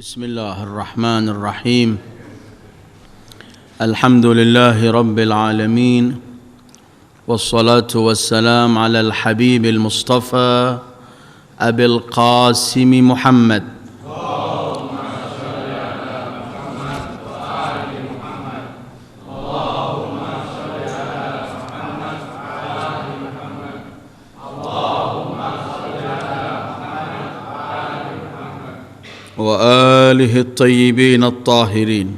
بسم الله الرحمن الرحيم الحمد لله رب العالمين والصلاة والسلام على الحبيب المصطفى أبي القاسم محمد وآله الطيبين الطاهرين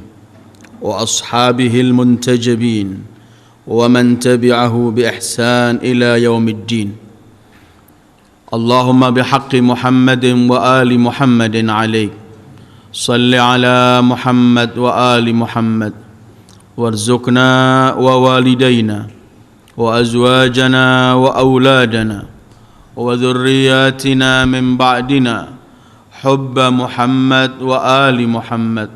وأصحابه المنتجبين ومن تبعه بإحسان إلى يوم الدين اللهم بحق محمد وآل محمد عليك صل على محمد وآل محمد وارزقنا ووالدينا وأزواجنا وأولادنا وذرياتنا من بعدنا حب محمد وآل محمد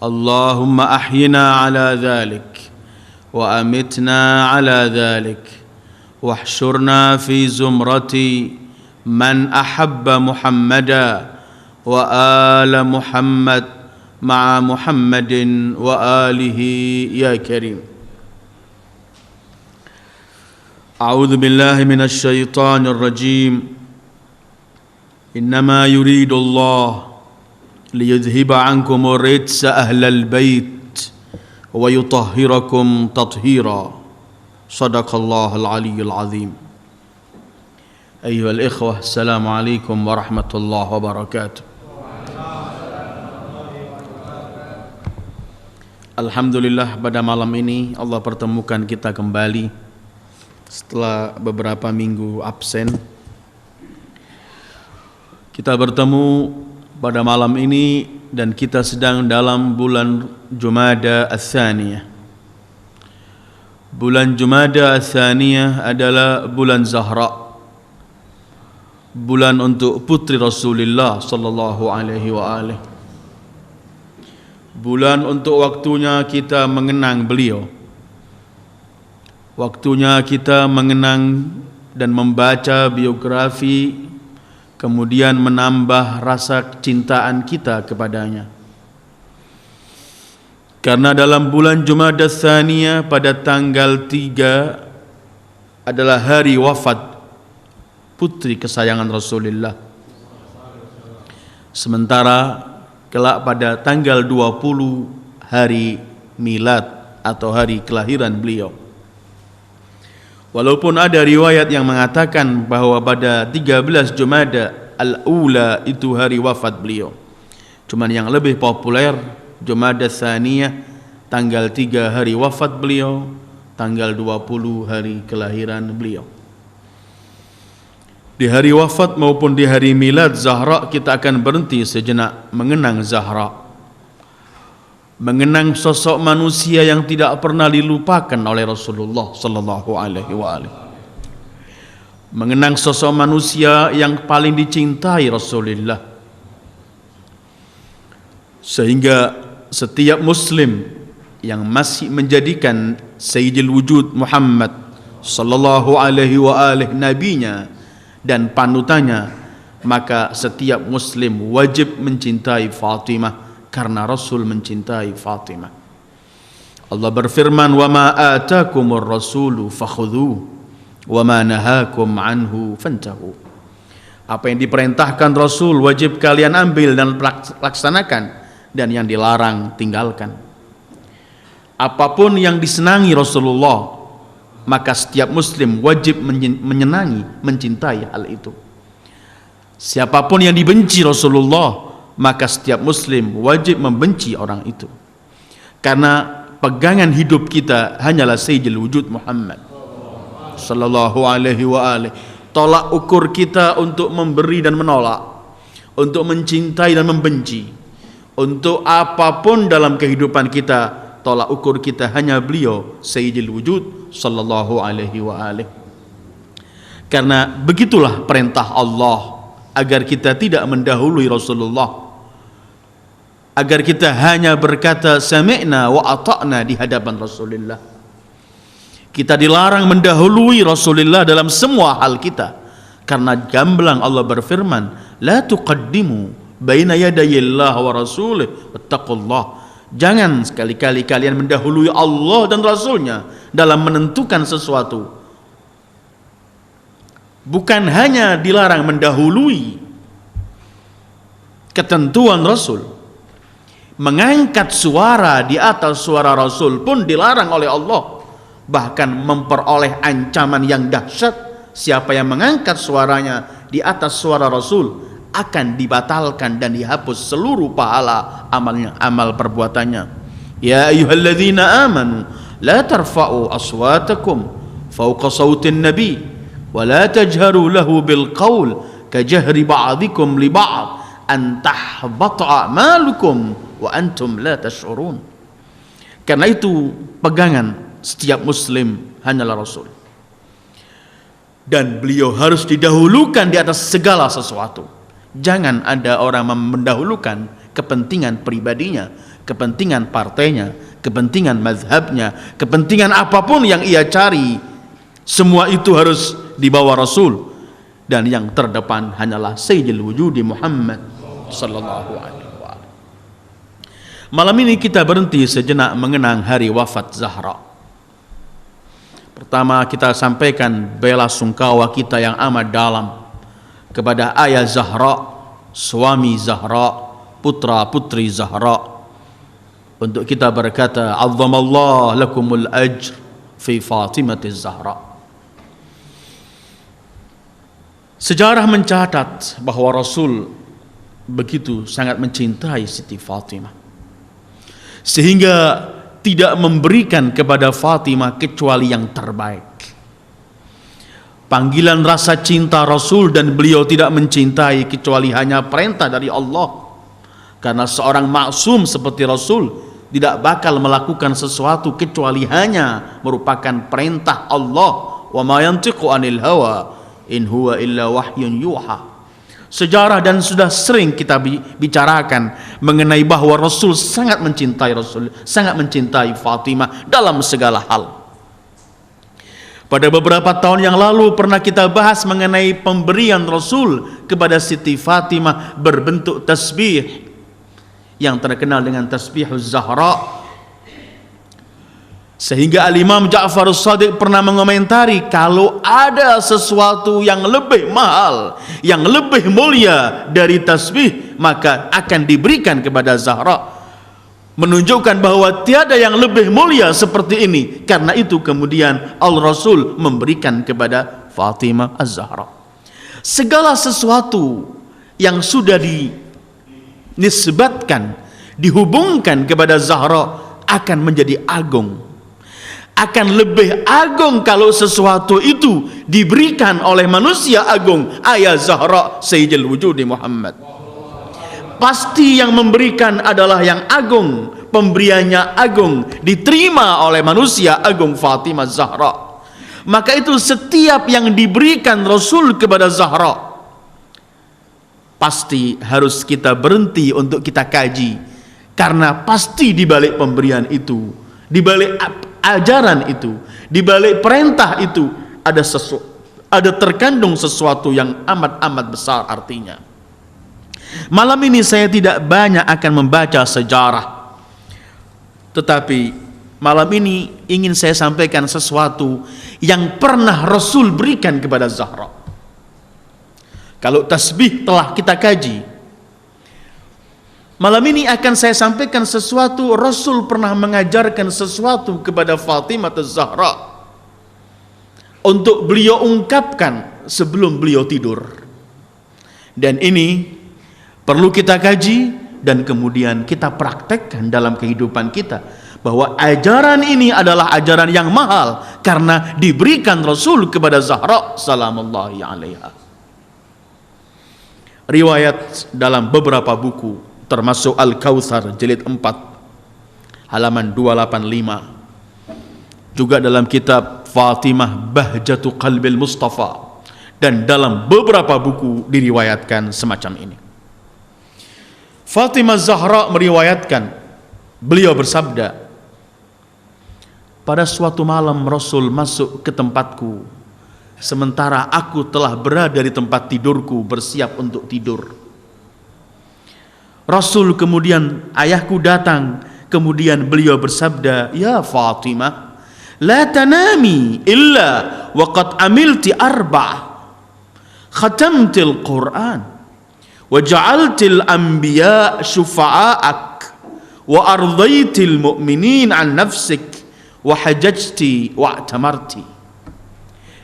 اللهم أحينا على ذلك وأمتنا على ذلك واحشرنا في زمرة من أحب محمدا وآل محمد مع محمد وآله يا كريم أعوذ بالله من الشيطان الرجيم إنما يريد الله ليذهب عنكم الرجس أهل البيت ويطهركم تطهيرا صدق الله العلي العظيم أيها الإخوة السلام عليكم ورحمة الله وبركاته Alhamdulillah pada malam ini Allah pertemukan kita kembali setelah beberapa minggu absen. Kita bertemu pada malam ini dan kita sedang dalam bulan Jumada Ats-Tsaniyah. Bulan Jumada Ats-Tsaniyah adalah bulan Zahra. Bulan untuk putri Rasulullah sallallahu alaihi wa alihi. Bulan untuk waktunya kita mengenang beliau. Waktunya kita mengenang dan membaca biografi, kemudian menambah rasa kecintaan kita kepadanya. Karena dalam bulan Jumada Tsaniyah pada tanggal 3 adalah hari wafat putri kesayangan Rasulullah. Sementara kelak pada tanggal 20 hari milad atau hari kelahiran beliau. Walaupun ada riwayat yang mengatakan bahwa pada 13 Jumada al-Ula itu hari wafat beliau. Cuman yang lebih populer Jumada Tsaniyah tanggal 3 hari wafat beliau, tanggal 20 hari kelahiran beliau. Di hari wafat maupun di hari milad Zahra kita akan berhenti sejenak mengenang Zahra. Mengenang sosok manusia yang tidak pernah dilupakan oleh Rasulullah sallallahu alaihi wasallam. Mengenang sosok manusia yang paling dicintai Rasulullah. Sehingga setiap muslim yang masih menjadikan Sayyidil Wujud Muhammad sallallahu alaihi wasallam nabinya dan panutannya, maka setiap muslim wajib mencintai Fatimah karena Rasul mencintai Fatimah. Allah berfirman, "Wa ma atakumur rasulu fakhudhuhu wa ma nahakum anhu fantahu." Apa yang diperintahkan Rasul wajib kalian ambil dan laksanakan, dan yang dilarang tinggalkan. Apapun yang disenangi Rasulullah, maka setiap muslim wajib menyenangi, mencintai hal itu. Siapapun yang dibenci Rasulullah, maka setiap muslim wajib membenci orang itu. Karena pegangan hidup kita hanyalah Sayyidil Wujud Muhammad sallallahu alaihi wa alihi. Tolak ukur kita untuk memberi dan menolak, untuk mencintai dan membenci, untuk apapun dalam kehidupan kita, tolak ukur kita hanya beliau Sayyidil Wujud sallallahu alaihi wa alihi. Karena begitulah perintah Allah, agar kita tidak mendahului Rasulullah, agar kita hanya berkata sami'na wa ata'na di hadapan Rasulullah. Kita dilarang mendahului Rasulullah dalam semua hal kita, karena gamblang Allah berfirman, la tuqaddimu baina yadayillah wa rasulih wattaqullah. Jangan sekali-kali kalian mendahului Allah dan Rasulnya dalam menentukan sesuatu. Bukan hanya dilarang mendahului ketentuan Rasul, mengangkat suara di atas suara Rasul pun dilarang oleh Allah. Bahkan memperoleh ancaman yang dahsyat. Siapa yang mengangkat suaranya di atas suara Rasul akan dibatalkan dan dihapus seluruh pahala amalnya, amal perbuatannya. Ya ayyuhalladzina amanu la tarfa'u aswatakum fawqa sautin nabi wa la tajharu lahu bil qaul kajahri ba'dikum li ba'd an tahbata a'malukum wa antum la tash'urun. Karena itu pegangan setiap muslim hanyalah Rasul, dan beliau harus didahulukan di atas segala sesuatu. Jangan ada orang mendahulukan kepentingan pribadinya, kepentingan partainya, kepentingan mazhabnya, kepentingan apapun yang ia cari. Semua itu harus dibawa Rasul, dan yang terdepan hanyalah Sayyidul Wujudi Muhammad sallallahu alaihi wasallam. Malam ini kita berhenti sejenak mengenang hari wafat Zahra. Pertama kita sampaikan bela sungkawa kita yang amat dalam kepada ayah Zahra, suami Zahra, putra putri Zahra, untuk kita berkata azzamallahu lakumul ajr fi Fatimatiz Zahra. Sejarah mencatat bahwa Rasul begitu sangat mencintai Siti Fatimah, sehingga tidak memberikan kepada Fatimah kecuali yang terbaik. Panggilan rasa cinta Rasul, dan beliau tidak mencintai kecuali hanya perintah dari Allah. Karena seorang maksum seperti Rasul tidak bakal melakukan sesuatu kecuali hanya merupakan perintah Allah. Wa ma yantiqu anil hawa in huwa illa wahyun yuha. Sejarah dan sudah sering kita bicarakan mengenai bahwa Rasul sangat mencintai Fatimah dalam segala hal. Pada beberapa tahun yang lalu pernah kita bahas mengenai pemberian Rasul kepada Siti Fatimah berbentuk tasbih yang terkenal dengan tasbihuz Zahra. Sehingga Al-Imam Ja'far As-Shadiq pernah mengomentari, kalau ada sesuatu yang lebih mahal, yang lebih mulia dari tasbih, maka akan diberikan kepada Zahra. Menunjukkan bahwa tiada yang lebih mulia seperti ini. Karena itu kemudian Al-Rasul memberikan kepada Fatimah Az-Zahra. Segala sesuatu yang sudah dinisbatkan, dihubungkan kepada Zahra akan menjadi agung. Akan lebih agung kalau sesuatu itu diberikan oleh manusia agung, ayah Zahra Sayyidul Wujudi Muhammad. Pasti yang memberikan adalah yang agung, pemberiannya agung, diterima oleh manusia agung, Fatimah Zahra. Maka itu setiap yang diberikan Rasul kepada Zahra pasti harus kita berhenti untuk kita kaji, karena pasti di balik pemberian itu, di balik ajaran itu, di balik perintah itu ada terkandung sesuatu yang amat-amat besar artinya. Malam ini saya tidak banyak akan membaca sejarah, tetapi malam ini ingin saya sampaikan sesuatu yang pernah Rasul berikan kepada Zahra. Kalau tasbih telah kita kaji, malam ini akan saya sampaikan sesuatu. Rasul pernah mengajarkan sesuatu kepada Fatimah Az-Zahra untuk beliau ungkapkan sebelum beliau tidur. Dan ini perlu kita kaji dan kemudian kita praktekkan dalam kehidupan kita, bahwa ajaran ini adalah ajaran yang mahal karena diberikan Rasul kepada Zahra salamullahi alaiha. Riwayat dalam beberapa buku termasuk Al-Kautsar jilid 4 halaman 285, juga dalam kitab Fatimah Bahjatu Qalbil Mustafa, dan dalam beberapa buku diriwayatkan semacam ini. Fatimah Zahra meriwayatkan, beliau bersabda, pada suatu malam Rasul masuk ke tempatku sementara aku telah berada di tempat tidurku bersiap untuk tidur. Rasul kemudian ayahku datang, kemudian beliau bersabda, "Ya Fatimah, la tanami illa waqad amilti khatamtil Qur'an wa ja'altil anbiya syufa'ak wa ardaitil mu'minin an nafsik wa hajajti wa atamarti."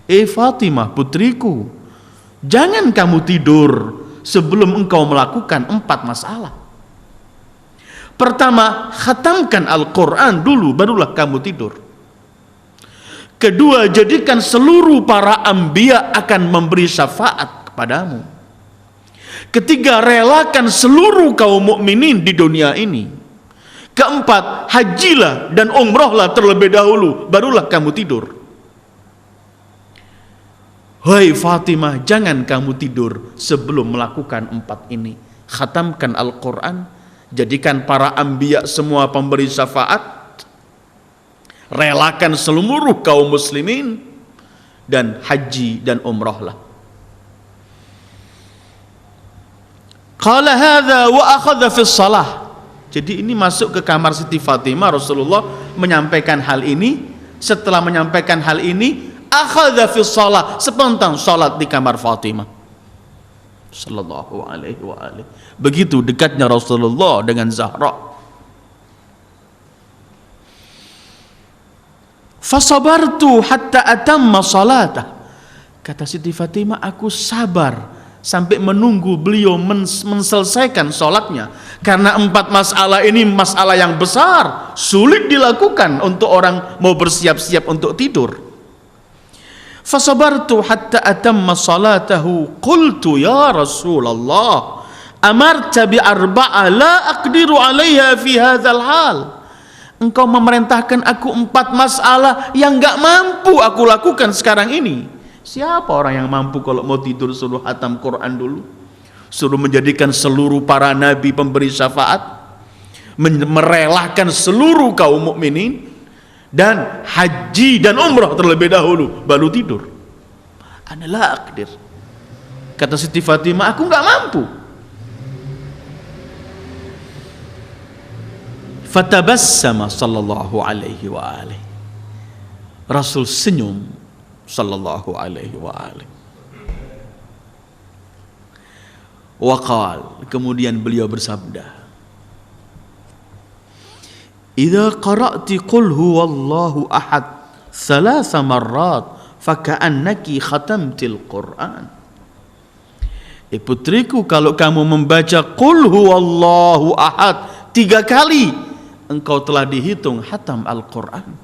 Fatimah putriku, jangan kamu tidur sebelum engkau melakukan 4 masalah. Pertama, khatamkan Al-Quran dulu, barulah kamu tidur. Kedua, jadikan seluruh para anbiya akan memberi syafaat kepadamu. Ketiga, relakan seluruh kaum mukminin di dunia ini. Keempat, hajilah dan umrahlah terlebih dahulu, barulah kamu tidur. Hai Fatimah, jangan kamu tidur sebelum melakukan 4 ini. Khatamkan Al-Quran, jadikan para anbiya semua pemberi syafaat, relakan seluruh kaum muslimin, dan haji dan umrahlah. Qala hadza wa akhadha fi shalah. Jadi ini masuk ke kamar Siti Fatimah, Rasulullah menyampaikan hal ini. Setelah menyampaikan hal ini, akhadha fi shalah, spontan salat di kamar Fatimah sallallahu alaihi wa alihi. Begitu dekatnya Rasulullah dengan Zahra. Fasabartu hatta atamma salatah. Kata Siti Fatimah, aku sabar sampai menunggu beliau menselesaikan salatnya, karena 4 masalah ini masalah yang besar, sulit dilakukan untuk orang mau bersiap-siap untuk tidur. Fasabartu hatta atamma salatahu, qultu ya Rasulullah, amarta bi arba'a la aqdiru 'alaiha fi hadzal hal. Engkau memerintahkan aku 4 masalah yang enggak mampu aku lakukan sekarang ini. Siapa orang yang mampu kalau mau tidur suruh hatam Quran dulu, suruh menjadikan seluruh para nabi pemberi syafaat, merelakan seluruh kaum mukminin, dan haji dan umrah terlebih dahulu, baru tidur. Ana la aqdir. Kata Siti Fatimah, aku enggak mampu. Fatabassama sallallahu alaihi wa alihi. Rasul senyum sallallahu alaihi wa alihi. Waqal, kemudian beliau bersabda, "Idza qara'ti qul huwallahu ahad 3 marrat faka'annaki khatamtil Qur'an." Putriku, kalau kamu membaca qul huwallahu ahad 3 kali, engkau telah dihitung hatam Al-Qur'an.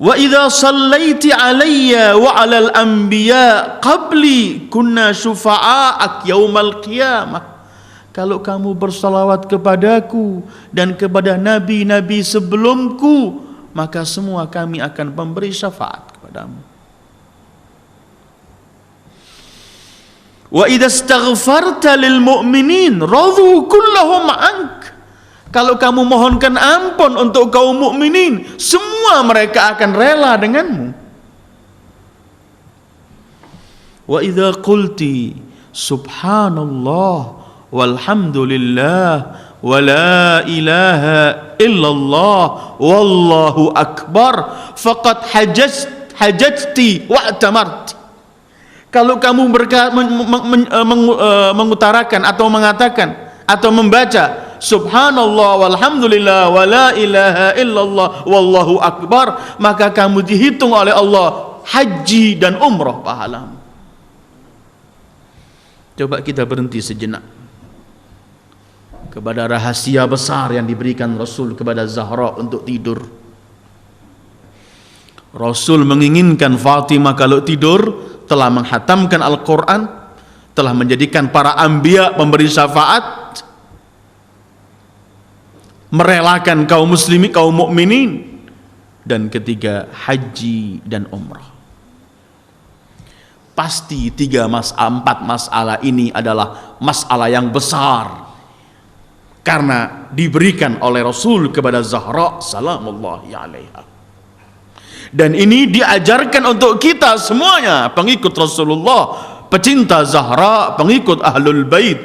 Wa idza sallaiti alayya wa 'alal anbiya qabli kunna syufa'ak yaumal qiyamah. Kalau kamu bersalawat kepadaku dan kepada nabi-nabi sebelumku, maka semua kami akan memberi syafaat kepadamu. Wa idza astaghfarta lil mu'minin radu kullahum ank. Kalau kamu mohonkan ampun untuk kaum mukminin, semua mereka akan rela denganmu. Wa idza qulti subhanallah walhamdulillah wa la ilaha illallah wallahu akbar faqad hajajti wa atamarti. Kalau kamu mengutarakan atau mengatakan atau membaca subhanallah walhamdulillah wa la ilaha illallah wallahu akbar, maka kamu dihitung oleh Allah haji dan umrah pahalamu. Coba kita berhenti sejenak kepada rahasia besar yang diberikan Rasul kepada Zahra untuk tidur. Rasul menginginkan Fatimah kalau tidur telah menghatamkan Al-Quran, telah menjadikan para anbiya memberi syafaat, merelakan kaum muslimin, kaum mukminin, dan ketiga haji dan umrah. Pasti 4 masalah ini adalah masalah yang besar karena diberikan oleh Rasul kepada Zahra salamullahi alaiha. Dan ini diajarkan untuk kita semuanya, pengikut Rasulullah, pecinta Zahra, pengikut Ahlul Bait.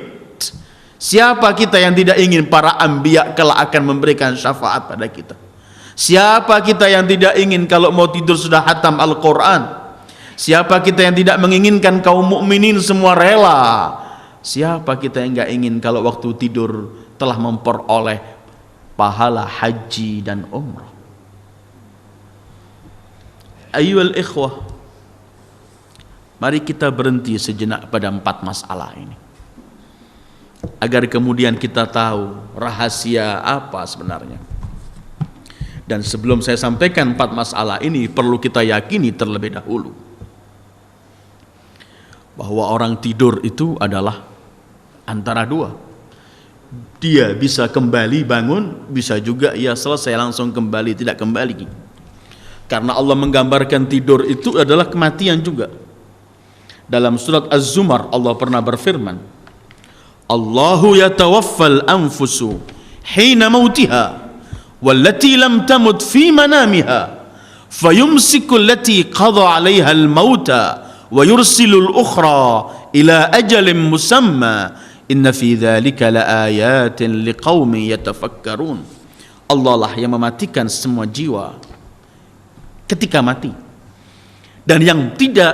Siapa kita yang tidak ingin para anbiya kelak akan memberikan syafaat pada kita? Siapa kita yang tidak ingin kalau mau tidur sudah hatam Al-Quran? Siapa kita yang tidak menginginkan kaum mukminin semua rela? Siapa kita yang enggak ingin kalau waktu tidur telah memperoleh pahala haji dan umrah? Ayyuhal ikhwah, mari kita berhenti sejenak pada 4 masalah ini, agar kemudian kita tahu rahasia apa sebenarnya. Dan sebelum saya sampaikan 4 masalah ini, perlu kita yakini terlebih dahulu bahwa orang tidur itu adalah antara 2. Dia bisa kembali bangun, bisa juga ia selesai langsung kembali tidak kembali. Karena Allah menggambarkan tidur itu adalah kematian juga. Dalam surat Az-Zumar Allah pernah berfirman, Allahu yatawaffal anfusu hina mautiha wallati lam tamut fi manamiha fayumsiku allati qada 'alaiha al-mauta wa yursilul ukhra ila ajalin musamma inna fi dzalika laayatin liqaumin yatafakkarun. Allah lah yang mematikan semua jiwa ketika mati, dan yang tidak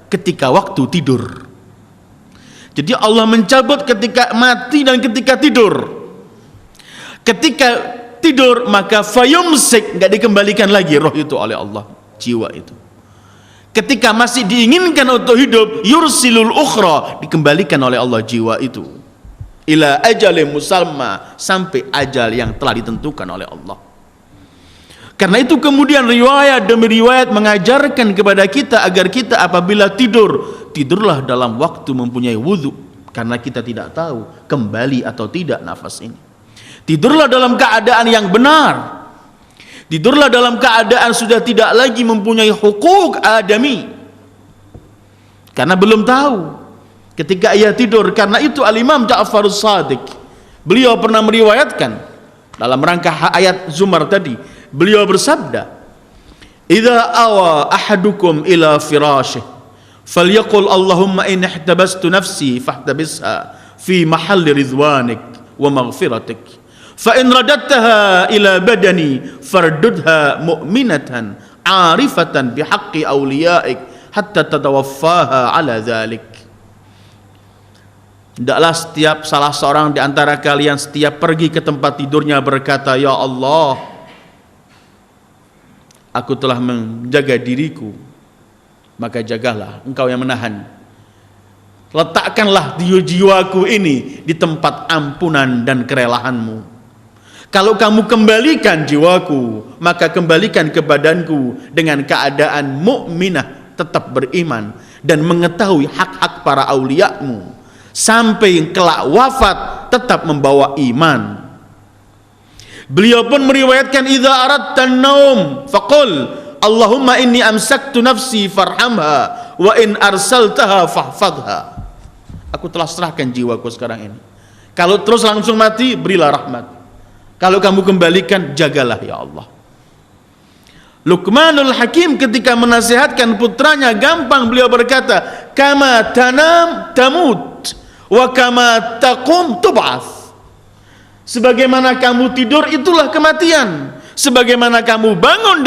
ketika waktu tidur. Jadi Allah mencabut ketika mati dan ketika tidur. Ketika tidur maka fayumsik, enggak dikembalikan lagi roh itu oleh Allah, jiwa itu. Ketika masih diinginkan untuk hidup, yursilul ukhra, dikembalikan oleh Allah jiwa itu ila ajalin musamma, sampai ajal yang telah ditentukan oleh Allah. Karena itu kemudian riwayat demi riwayat mengajarkan kepada kita agar kita apabila tidur, tidurlah dalam waktu mempunyai wudhu, karena kita tidak tahu kembali atau tidak nafas ini. Tidurlah dalam keadaan yang benar. Tidurlah dalam keadaan sudah tidak lagi mempunyai hukuk adami, karena belum tahu ketika ia tidur. Karena itu Al-Imam Ja'farus Shadiq, beliau pernah meriwayatkan dalam rangka ayat Zumar tadi, beliau bersabda, idza awa ahadukum ila firashih falyaqul Allahumma in ihtabastu nafsi fahtabisha fi mahalli ridwanik wa maghfiratik fa in radattaha ila badani fardudha mu'minatan arifatan bihaqqi awliyaik hatta tatawaffaha ala dhalik. Hendaklah setiap salah seorang di antara kalian setiap pergi ke tempat tidurnya berkata, ya Allah, aku telah menjaga diriku, maka jagalah engkau yang menahan. Letakkanlah jiwaku ini di tempat ampunan dan kerelahanmu. Kalau kamu kembalikan jiwaku, maka kembalikan ke badanku dengan keadaan mukminah, tetap beriman dan mengetahui hak-hak para auliamu, sampai kelak wafat tetap membawa iman. Beliau pun meriwayatkan, idza aradta an-naum faqul Allahumma inni amsaktu nafsi farhamha wa in arsaltaha fahfadha. Aku telah serahkan jiwaku sekarang ini. Kalau terus langsung mati, berilah rahmat. Kalau kamu kembalikan, jagalah ya Allah. Luqmanul Hakim ketika menasihatkan putranya, gampang beliau berkata, kama tanam tamut wa kama taqum tub'ats. Sebagaimana kamu tidur, itulah kematian. Sebagaimana kamu bangun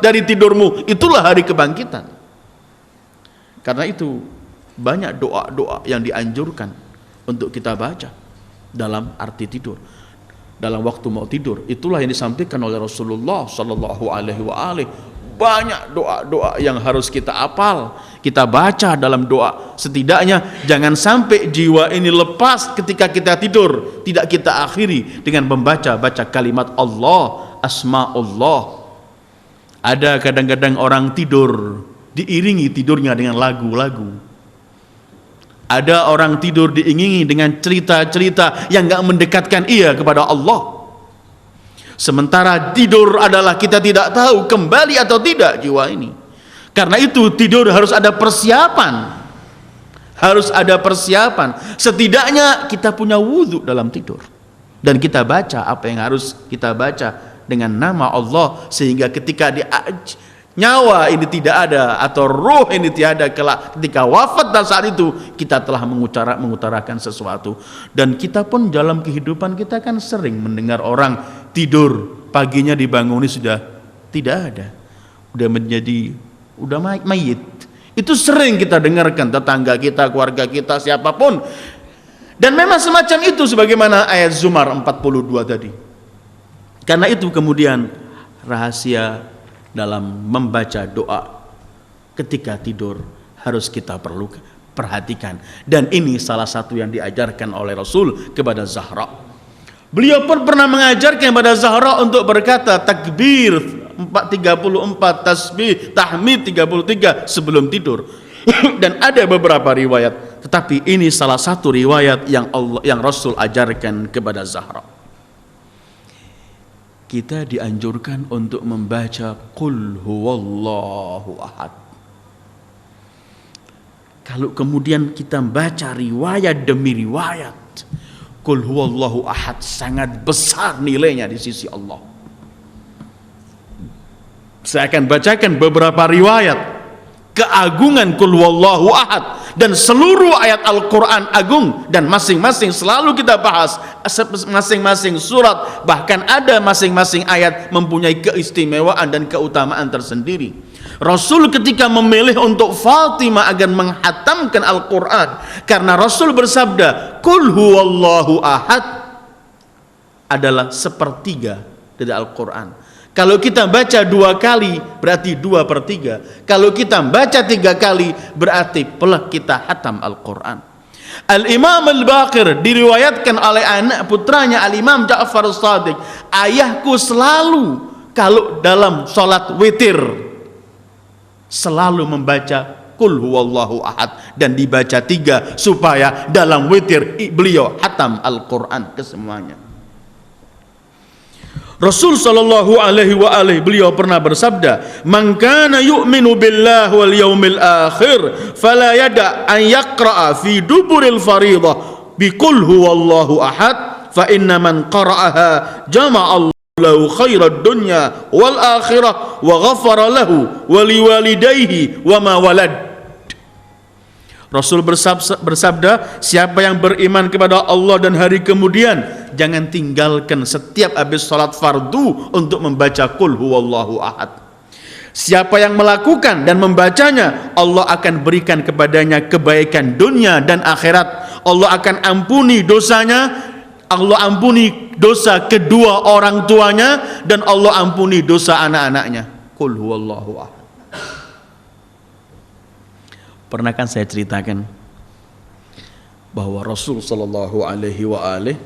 dari tidurmu, itulah hari kebangkitan. Karena itu banyak doa-doa yang dianjurkan untuk kita baca dalam arti tidur, dalam waktu mau tidur. Itulah yang disampaikan oleh Rasulullah sallallahu alaihi wasallam. Banyak doa-doa yang harus kita hafal, kita baca dalam doa. Setidaknya jangan sampai jiwa ini lepas ketika kita tidur, tidak kita akhiri dengan membaca kalimat Allah, asma'ullah. Ada kadang-kadang orang tidur diiringi tidurnya dengan lagu-lagu. Ada orang tidur diiringi dengan cerita-cerita yang enggak mendekatkan ia kepada Allah. Sementara tidur adalah kita tidak tahu kembali atau tidak jiwa ini. Karena itu tidur harus ada persiapan. Harus ada persiapan. Setidaknya kita punya wudhu dalam tidur. Dan kita baca apa yang harus kita baca dengan nama Allah. Sehingga ketika nyawa ini tidak ada atau ruh ini tiada kelak ketika wafat, dan saat itu kita telah mengutarakan sesuatu. Dan kita pun dalam kehidupan kita kan sering mendengar orang tidur, paginya dibanguni sudah tidak ada, udah mayit. Itu sering kita dengarkan tetangga kita, keluarga kita, siapapun. Dan memang semacam itu sebagaimana ayat Zumar 42 tadi. Karena itu kemudian rahasia dalam membaca doa ketika tidur harus kita perlu perhatikan. Dan ini salah satu yang diajarkan oleh Rasul kepada Zahra. Beliau pun pernah mengajarkan kepada Zahra untuk berkata takbir 34, tasbih, tahmid 33 sebelum tidur. Dan ada beberapa riwayat, tetapi ini salah satu riwayat yang Rasul ajarkan kepada Zahra. Kita dianjurkan untuk membaca Qul huwallahu ahad. Kalau kemudian kita baca riwayat demi riwayat, Qul huwallahu ahad sangat besar nilainya di sisi Allah. Saya akan bacakan beberapa riwayat keagungan Qul huwallahu ahad dan seluruh ayat Al-Quran agung, dan masing-masing selalu kita bahas masing-masing surat, bahkan ada masing-masing ayat mempunyai keistimewaan dan keutamaan tersendiri. Rasul ketika memilih untuk Fatimah agar menghatamkan Al-Quran, karena Rasul bersabda Qul huwallahu ahad adalah sepertiga dari Al-Quran. Kalau kita baca 2 kali berarti 2/3. Kalau kita baca 3 kali berarti pelak kita hatam Al-Quran. Al-Imam Al-Baqir diriwayatkan oleh anak putranya Al-Imam Ja'far As-Sadiq, ayahku selalu kalau dalam sholat witir selalu membaca Qul huwallahu ahad dan dibaca 3 supaya dalam witir beliau hatam Al-Quran kesemuanya. Rasul sallallahu alaihi wa alihi beliau pernah bersabda, "Man kana yu'minu billahi wal yaumil akhir fala yada' an yaqra'a fi duburil fariḍah bi qul huwallahu ahad fa inna man qara'aha jama'a lahu khairad dunya wal akhirah wa ghafara lahu wa liwalidayhi wa ma walad." Rasul bersabda, siapa yang beriman kepada Allah dan hari kemudian, jangan tinggalkan setiap habis salat fardu untuk membaca Qul huwallahu ahad. Siapa yang melakukan dan membacanya, Allah akan berikan kepadanya kebaikan dunia dan akhirat. Allah akan ampuni dosanya, Allah ampuni dosa kedua orang tuanya, dan Allah ampuni dosa anak-anaknya. Qul huwallahu ahad. Pernah kan saya ceritakan bahwa Rasul sallallahu alaihi wa alihi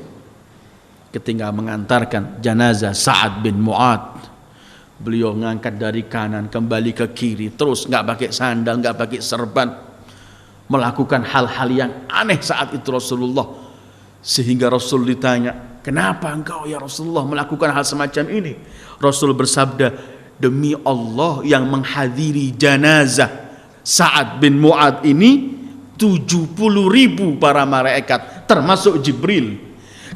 ketika mengantarkan jenazah Sa'ad bin Mu'ad, beliau mengangkat dari kanan kembali ke kiri, terus nggak pakai sandal, nggak pakai serban, melakukan hal-hal yang aneh saat itu Rasulullah, sehingga Rasul ditanya, kenapa engkau ya Rasulullah melakukan hal semacam ini? Rasul bersabda, demi Allah yang menghadiri jenazah Sa'ad bin Mu'ad ini 70.000 para malaikat termasuk Jibril.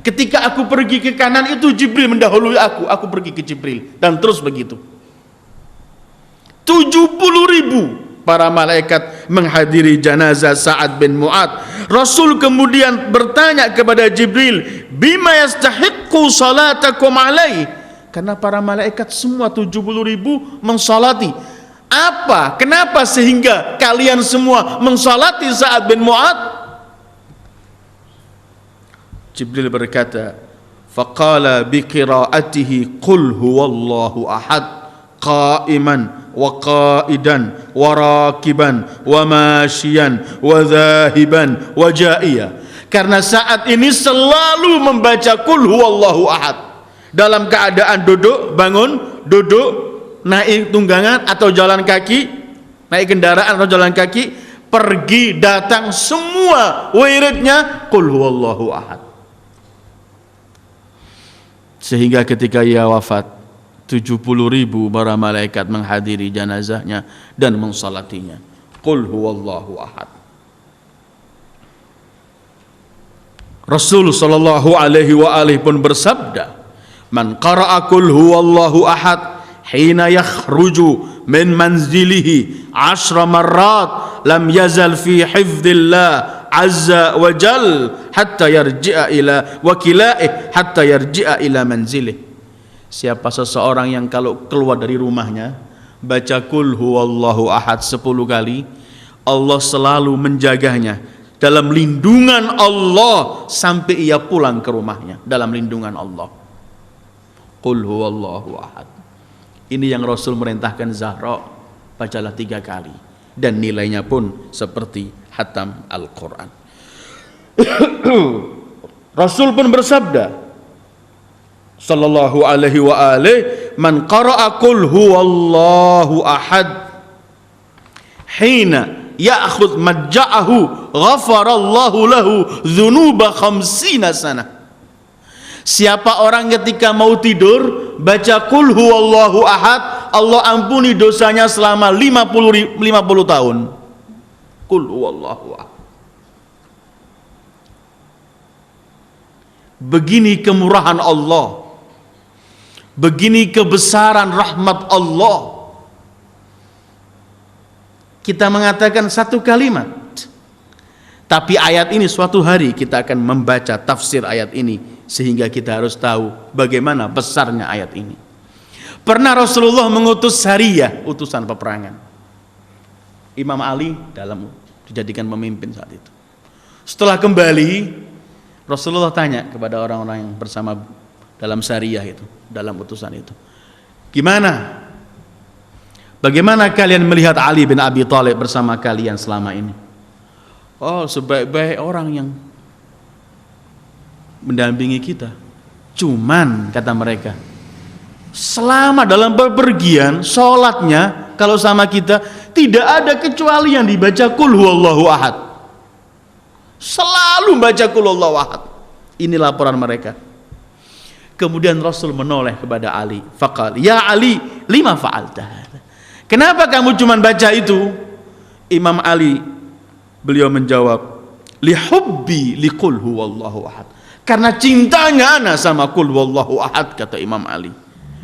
Ketika aku pergi ke kanan itu Jibril mendahului aku pergi ke Jibril, dan terus begitu. 70.000 para malaikat menghadiri jenazah Sa'ad bin Mu'ad. Rasul kemudian bertanya kepada Jibril, bima yastahiqqu salatakum alaih? Karena para malaikat semua 70.000 mensalati. Apa? Kenapa sehingga kalian semua mensalati Sa'ad bin Mu'ad? Jibril berkata, faqala biqira'atihi qul huwallahu ahad qa'iman wa qa'idan wa rakiban wa masyian wa zahiban wa ja'iya. Karena saat ini selalu membaca qul huwallahu ahad dalam keadaan duduk, bangun, duduk, naik tunggangan atau jalan kaki, naik kendaraan atau jalan kaki, pergi datang, semua wiridnya qul huwallahu ahad. Sehingga ketika ia wafat 70.000 para malaikat menghadiri jenazahnya dan mensalatinya. Qul huwallahu ahad. Rasul sallallahu alaihi wa alihi pun bersabda, man qara'a qul huwallahu ahad hina yakhruju min manzilihi 10 marrat lam yazal fi hifdzillah azza wa jal hatta yarji'a ila wakilaih hatta yarji'a ila manzilih. Siapa seseorang yang kalau keluar dari rumahnya baca qul huwallahu ahad 10 kali, Allah selalu menjaganya dalam lindungan Allah sampai ia pulang ke rumahnya dalam lindungan Allah. Qul huwallahu ahad. Ini yang Rasul merintahkan Zahra, bacalah 3 kali, dan nilainya pun seperti hatam Al-Quran. Rasul pun bersabda sallallahu alaihi wa alihi, man qara'a qul huwallahu ahad hina ya'khudh madja'ahu ghafarallahu lahu dzunuba 50 sana. Siapa orang ketika mau tidur baca qul huwallahu ahad, Allah ampuni dosanya selama 50 tahun. Qul huwallahu ahad. Begini kemurahan Allah, begini kebesaran rahmat Allah. Kita mengatakan satu kalimat, tapi ayat ini suatu hari kita akan membaca tafsir ayat ini sehingga kita harus tahu bagaimana besarnya ayat ini. Pernah Rasulullah mengutus Sariyah, utusan peperangan. Imam Ali dijadikan pemimpin saat itu. Setelah kembali, Rasulullah tanya kepada orang-orang yang bersama dalam Sariyah itu, dalam utusan itu, gimana? Bagaimana kalian melihat Ali bin Abi Thalib bersama kalian selama ini? Oh, sebaik-baik orang yang mendampingi kita. Cuman kata mereka, selama dalam bepergian, sholatnya kalau sama kita tidak ada kecuali yang dibaca qul huwallahu ahad. Selalu baca qul huwallahu ahad. Ini laporan mereka. Kemudian Rasul menoleh kepada Ali, faqal, ya Ali, lima fa'alta. Kenapa kamu cuma baca itu? Imam Ali, beliau menjawab, lihubbi liqul huwallahu ahad. Karena cintanya ana sama qul huwallahu ahad, kata Imam Ali.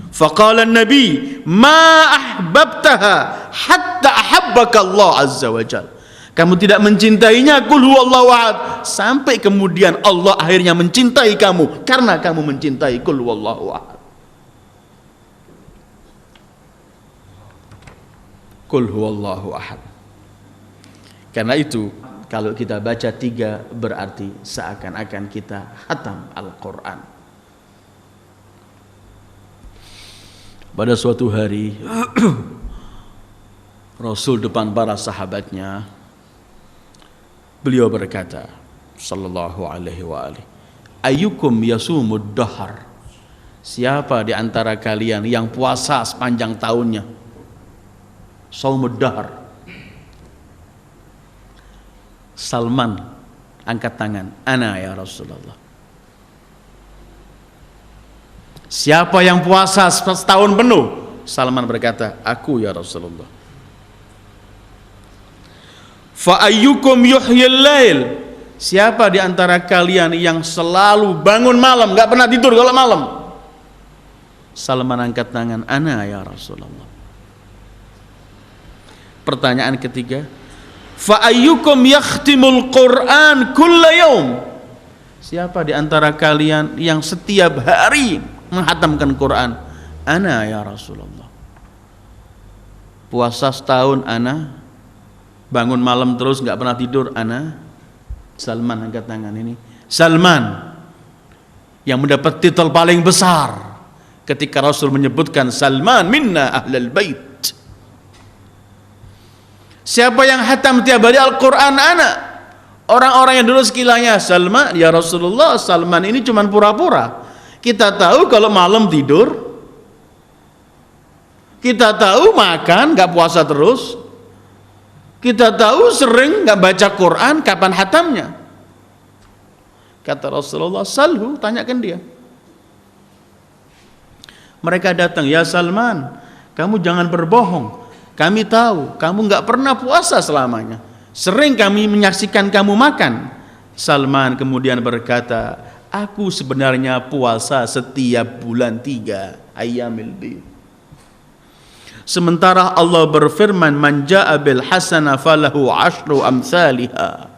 Faqala Nabi, ma ahbabtaha hatta ahabbaka Allah azza wa jalla. Kamu tidak mencintainya qul huwallahu ahad sampai kemudian Allah akhirnya mencintai kamu karena kamu mencintai qul huwallahu ahad. Qul huwallahu ahad. Karena itu kalau kita baca 3 berarti seakan-akan kita khatam Al-Quran. Pada suatu hari Rasul depan para sahabatnya, beliau berkata sallallahu alaihi wa alihi, ayyukum yasumud dahar. Siapa di antara kalian yang puasa sepanjang tahunnya? Saumud dahar. Salman angkat tangan, ana ya Rasulullah. Siapa yang puasa setahun penuh? Salman berkata, aku ya Rasulullah. Fa ayyukum yuhyil lail. Siapa di antara kalian yang selalu bangun malam, enggak pernah tidur kalau malam? Salman angkat tangan, ana ya Rasulullah. Pertanyaan ketiga, fa ayyukum yakhtimul Qur'an kulla yaum. Siapa di antara kalian yang setiap hari menghatamkan Quran? Ana ya Rasulullah. Puasa setahun ana, bangun malam terus enggak pernah tidur ana. Salman angkat tangan ini. Salman yang mendapat titel paling besar ketika Rasul menyebutkan Salman minna ahlal bait. Siapa yang hatam tiap hari Al-Quran anak? Orang-orang yang dulu sekilanya Salman, ya Rasulullah, Salman ini cuma pura-pura. Kita tahu kalau malam tidur, kita tahu makan gak puasa terus, kita tahu sering gak baca Quran, kapan hatamnya? Kata Rasulullah, salhu, tanyakan dia. Mereka datang, ya Salman, kamu jangan berbohong. Kami tahu kamu nggak pernah puasa selamanya. Sering kami menyaksikan kamu makan. Salman kemudian berkata, aku sebenarnya puasa setiap bulan 3 ayyamil bid. Sementara Allah berfirman, man jaa bil hasanah falahu asyru amsalihha.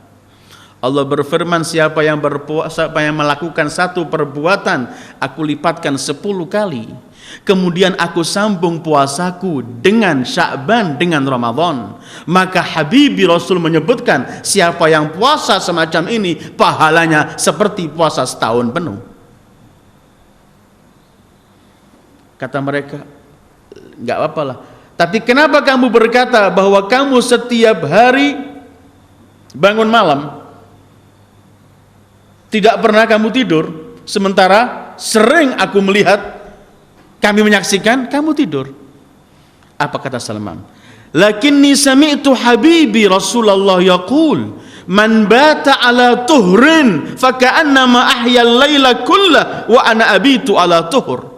Allah berfirman, siapa yang melakukan satu perbuatan, aku lipatkan 10 kali. Kemudian aku sambung puasaku dengan Sya'ban, dengan Ramadan. Maka Habibi Rasul menyebutkan, siapa yang puasa semacam ini, pahalanya seperti puasa setahun penuh. Kata mereka, enggak apa-apalah. Tapi kenapa kamu berkata bahwa kamu setiap hari bangun malam, tidak pernah kamu tidur, sementara sering aku melihat, kami menyaksikan kamu tidur? Apa kata Salman? Lakinni sami'tu habibi Rasulullah yaqul, man bata ala tuhrin faka'annama ahya al-laila kullah wa ana abitu ala tuhur.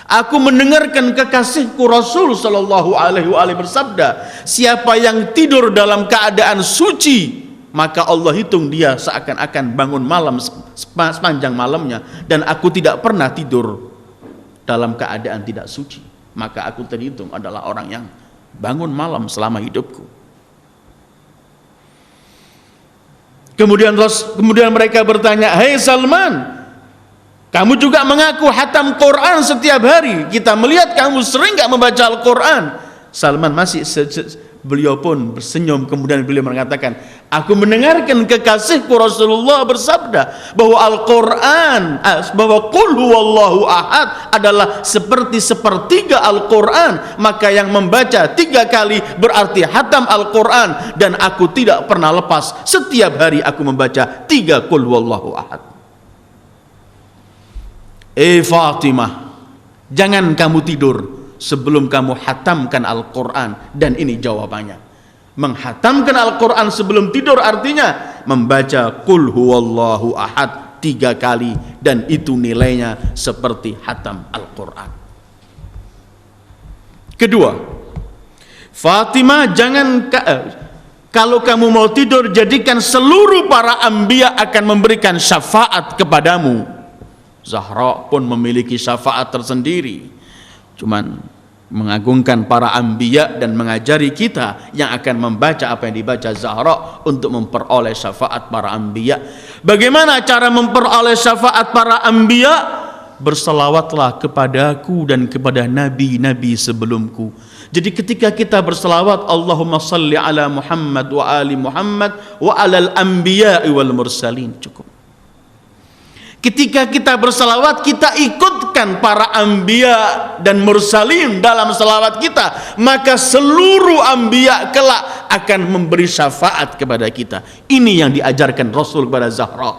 Aku mendengarkan kekasihku Rasul sallallahu alaihi wasallam bersabda, siapa yang tidur dalam keadaan suci, maka Allah hitung dia seakan-akan bangun malam sepanjang malamnya, dan aku tidak pernah tidur dalam keadaan tidak suci, maka aku terhitung adalah orang yang bangun malam selama hidupku. Kemudian mereka bertanya, "Hei Salman, kamu juga mengaku hatam Quran setiap hari. Kita melihat kamu sering gak membaca Al-Quran." Salman beliau pun bersenyum, kemudian beliau mengatakan, aku mendengarkan kekasihku Rasulullah bersabda bahwa Al-Quran, bahwa Qul huwallahu ahad adalah seperti sepertiga Al-Quran, maka yang membaca 3 kali berarti hatam Al-Quran, dan aku tidak pernah lepas, setiap hari aku membaca 3 Qul huwallahu ahad. Fatimah, jangan kamu tidur sebelum kamu hatamkan Al-Quran. Dan ini jawabannya. Menghatamkan Al-Quran sebelum tidur artinya membaca Qul huwallahu ahad 3 kali, dan itu nilainya seperti hatam Al-Quran. Kedua, Fatimah, jangan kalau kamu mau tidur, jadikan seluruh para anbiya akan memberikan syafaat kepadamu. Zahra pun memiliki syafaat tersendiri, cuman mengagungkan para anbiya dan mengajari kita yang akan membaca apa yang dibaca Zahra untuk memperoleh syafaat para anbiya. Bagaimana cara memperoleh syafaat para anbiya? Berselawatlah kepadaku dan kepada nabi-nabi sebelumku. Jadi ketika kita berselawat, Allahumma salli ala Muhammad wa ali Muhammad wa alal anbiya wal mursalin, cukup. Ketika kita berselawat, kita ikutkan para anbiya dan mursalin dalam selawat kita, maka seluruh anbiya kelak akan memberi syafaat kepada kita. Ini yang diajarkan Rasul kepada Zahra.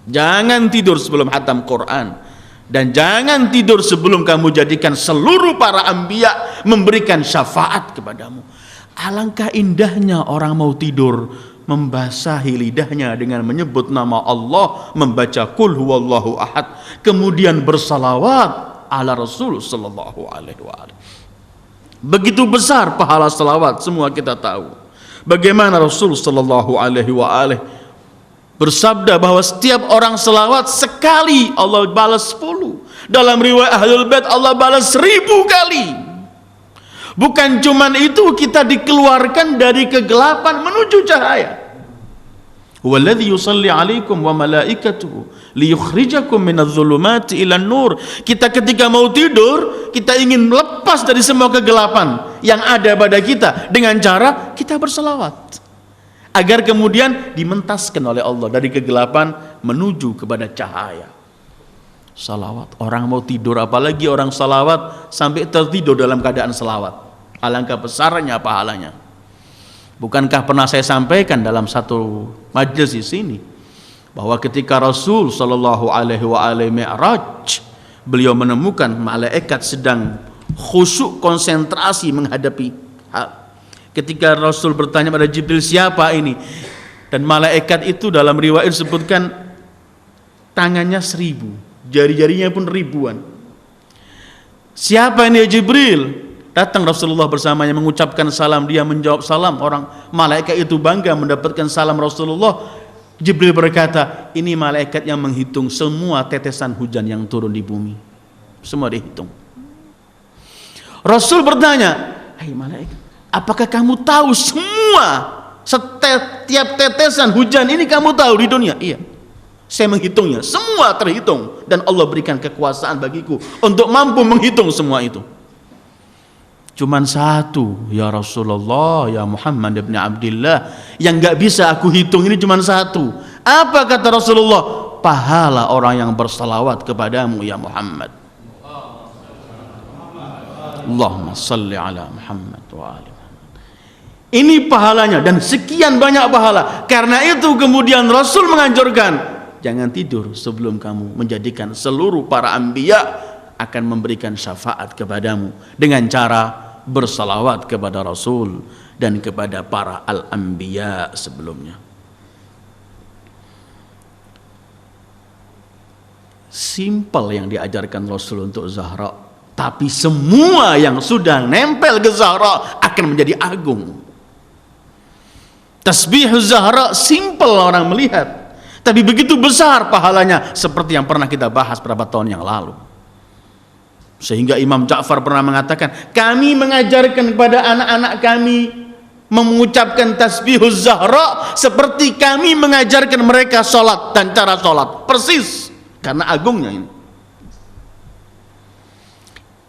Jangan tidur sebelum hatam Quran, dan jangan tidur sebelum kamu jadikan seluruh para anbiya memberikan syafaat kepadamu. Alangkah indahnya orang mau tidur membasahi lidahnya dengan menyebut nama Allah, membaca Qul huwallahu ahad, kemudian bersalawat ala Rasul sallallahu alaihi wasallam. Begitu besar pahala salawat, semua kita tahu. Bagaimana Rasul sallallahu alaihi wasallam bersabda bahwa setiap orang salawat sekali Allah balas 10. Dalam riwayat Ahlul Bait Allah balas 1000 kali. Bukan cuman itu, kita dikeluarkan dari kegelapan menuju cahaya. Huwallazi yusalli 'alaikum wa malaikatuhu liyukhrijakum minadh-dhulumati ilan nur. Kita ketika mau tidur, kita ingin lepas dari semua kegelapan yang ada pada kita dengan cara kita berselawat, agar kemudian dimentaskan oleh Allah dari kegelapan menuju kepada cahaya. Salawat, orang mau tidur, apalagi orang salawat sampai tertidur dalam keadaan salawat, alangkah besarnya pahalanya. Bukankah pernah saya sampaikan dalam satu majelis di sini bahwa ketika Rasul sallallahu alaihi wasallam Mi'raj, beliau menemukan malaikat sedang khusyuk konsentrasi menghadapi hal. Ketika Rasul bertanya pada Jibril, siapa ini? Dan malaikat itu dalam riwayat disebutkan tangannya 1000, jari-jarinya pun ribuan. Siapa ini ya Jibril? Datang Rasulullah bersamanya mengucapkan salam, dia menjawab salam. Orang malaikat itu bangga mendapatkan salam Rasulullah. Jibril berkata, ini malaikat yang menghitung semua tetesan hujan yang turun di bumi. Semua dihitung. Rasul bertanya, "Hai malaikat, apakah kamu tahu semua setiap tetesan hujan ini kamu tahu di dunia?" "Iya, saya menghitungnya, semua terhitung, dan Allah berikan kekuasaan bagiku untuk mampu menghitung semua itu." Cuman satu, ya Rasulullah, ya Muhammad ibn Abdullah, yang gak bisa aku hitung ini cuman satu. Apa kata Rasulullah? Pahala orang yang bersalawat kepadamu ya Muhammad. Allahumma salli ala Muhammad wa ali Muhammad. Ini pahalanya, dan sekian banyak pahala. Karena itu kemudian Rasul menganjurkan, jangan tidur sebelum kamu menjadikan seluruh para anbiya akan memberikan syafaat kepadamu dengan cara bersalawat kepada Rasul dan kepada para al-anbiya sebelumnya. Simpel yang diajarkan Rasul untuk Zahra, tapi semua yang sudah nempel ke Zahra akan menjadi agung. Tasbih Zahra simpel orang melihat, tapi begitu besar pahalanya, seperti yang pernah kita bahas beberapa tahun yang lalu. Sehingga Imam Ja'far pernah mengatakan, kami mengajarkan kepada anak-anak kami mengucapkan tasbih Zahra seperti kami mengajarkan mereka sholat dan cara sholat. Persis, karena agungnya ini.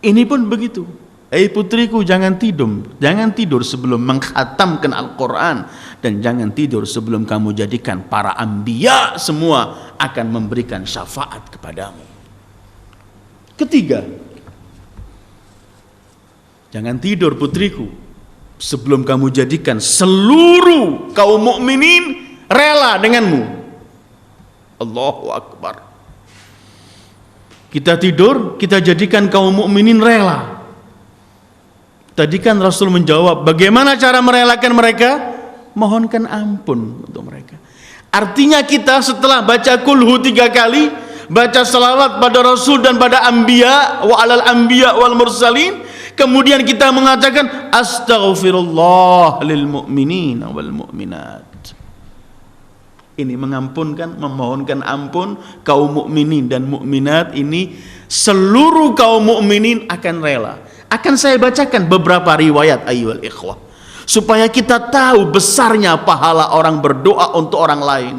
Ini pun begitu. Putriku, jangan tidur sebelum mengkhatamkan Al-Quran, dan jangan tidur sebelum kamu jadikan para anbiya semua akan memberikan syafaat kepadamu. Ketiga, jangan tidur putriku sebelum kamu jadikan seluruh kaum mukminin rela denganmu. Allahu Akbar. Kita tidur, kita jadikan kaum mukminin rela. Tadi kan Rasul menjawab, bagaimana cara merelakan mereka? Mohonkan ampun untuk mereka. Artinya kita setelah baca kulhu 3 kali, baca salawat pada Rasul dan pada anbiya wa alal anbiya wal mursalin, kemudian kita mengatakan astaghfirullah lil mu'minin wal mu'minat. Ini mengampunkan, memohonkan ampun kaum mukminin dan mukminat ini, seluruh kaum mukminin akan rela. Akan saya bacakan beberapa riwayat ayyuhal ikhwah, supaya kita tahu besarnya pahala orang berdoa untuk orang lain.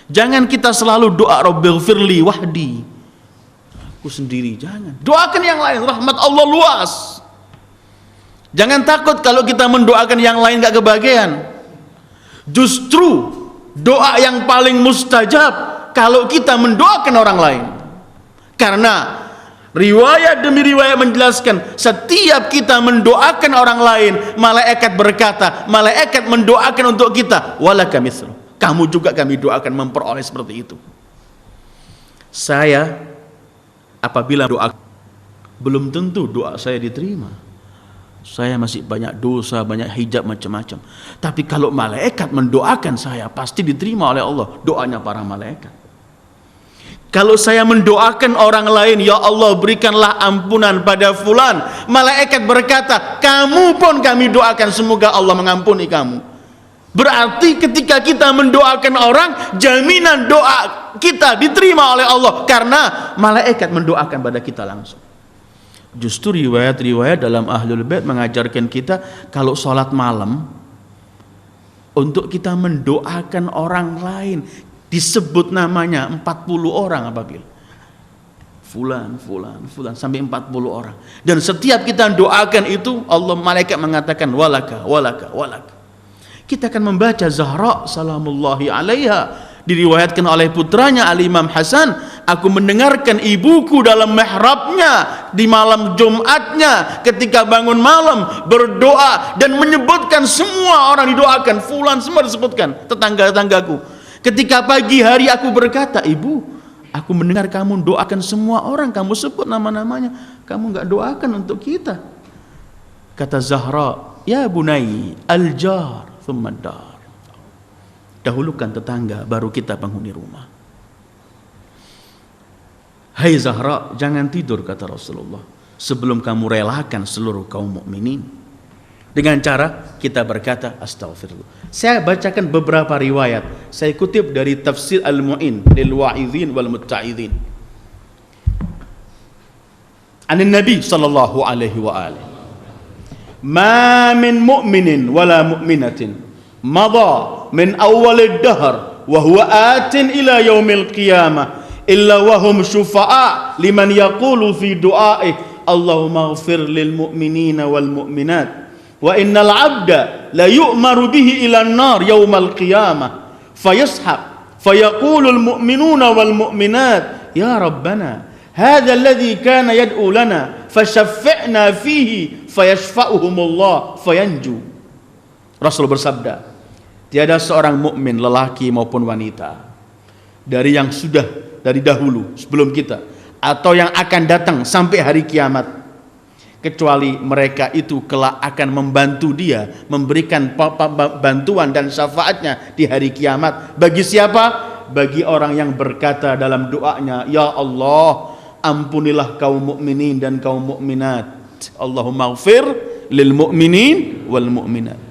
Jangan kita selalu doa Rabbighfirli wahdi, aku sendiri, jangan. Doakan yang lain, rahmat Allah luas. Jangan takut kalau kita mendoakan yang lain gak kebahagiaan. Justru doa yang paling mustajab kalau kita mendoakan orang lain. Karena riwayat demi riwayat menjelaskan, setiap kita mendoakan orang lain, malaikat berkata, malaikat mendoakan untuk kita, walaka mithlu, kamu juga kami doakan memperoleh seperti itu. Saya apabila doa, belum tentu doa saya diterima. Saya masih banyak dosa, banyak hijab macam-macam. Tapi kalau malaikat mendoakan saya, pasti diterima oleh Allah doanya para malaikat. Kalau saya mendoakan orang lain, ya Allah berikanlah ampunan pada fulan, malaikat berkata, kamu pun kami doakan semoga Allah mengampuni kamu. Berarti ketika kita mendoakan orang, jaminan doa kita diterima oleh Allah karena malaikat mendoakan pada kita langsung. Justru riwayat-riwayat dalam Ahlul Bait mengajarkan kita kalau sholat malam, untuk kita mendoakan orang lain, disebut namanya 40 orang apabila fulan sampai 40 orang, dan setiap kita doakan itu Allah, malaikat mengatakan walaka. Kita akan membaca Zahra salamullahi alaiha, diriwayatkan oleh putranya Al-Imam Hasan, aku mendengarkan ibuku dalam mihrabnya di malam Jumatnya ketika bangun malam berdoa dan menyebutkan semua orang didoakan, fulan semua disebutkan, tetangga-tetanggaku. Ketika pagi hari aku berkata, ibu, aku mendengar kamu doakan semua orang, kamu sebut nama-namanya, kamu enggak doakan untuk kita. Kata Zahra, ya bunai al-jar thumma dar, dahulukan tetangga baru kita penghuni rumah. Hai Zahra, jangan tidur kata Rasulullah sebelum kamu relakan seluruh kaum mukminin. Dengan cara kita berkata astaghfirullah. Saya bacakan beberapa riwayat. Saya kutip dari tafsir Al-Mu'in lil wa'idhin wal mutta'idhin. An Nabi sallallahu alaihi wa alihi. ma min mu'minin wala mu'minatin madha min awwalid dahr wa huwa atin ila yaumil qiyamah illa wa hum syufa'a liman yaqulu fi du'a'ih Allahumma ighfir lil mu'minina wal mu'minat wa innal 'abda la yu'maru bihi ila an-nar yaumal qiyamah fayashab fayaqulu al mu'minuna wal mu'minat ya rabbana hadha alladhi kana yad'u lana fashaffi'na fihi fayashfa'uhumullah fayanju. Rasul bersabda, tiada seorang mukmin lelaki maupun wanita dari yang sudah dari dahulu sebelum kita atau yang akan datang sampai hari kiamat kecuali mereka itu kelak akan membantu dia, memberikan bantuan dan syafaatnya di hari kiamat. Bagi siapa? Bagi orang yang berkata dalam doanya, ya Allah, ampunilah kaum mukminin dan kaum mukminat. Allahumma ighfir lil mu'minin wal mu'minat.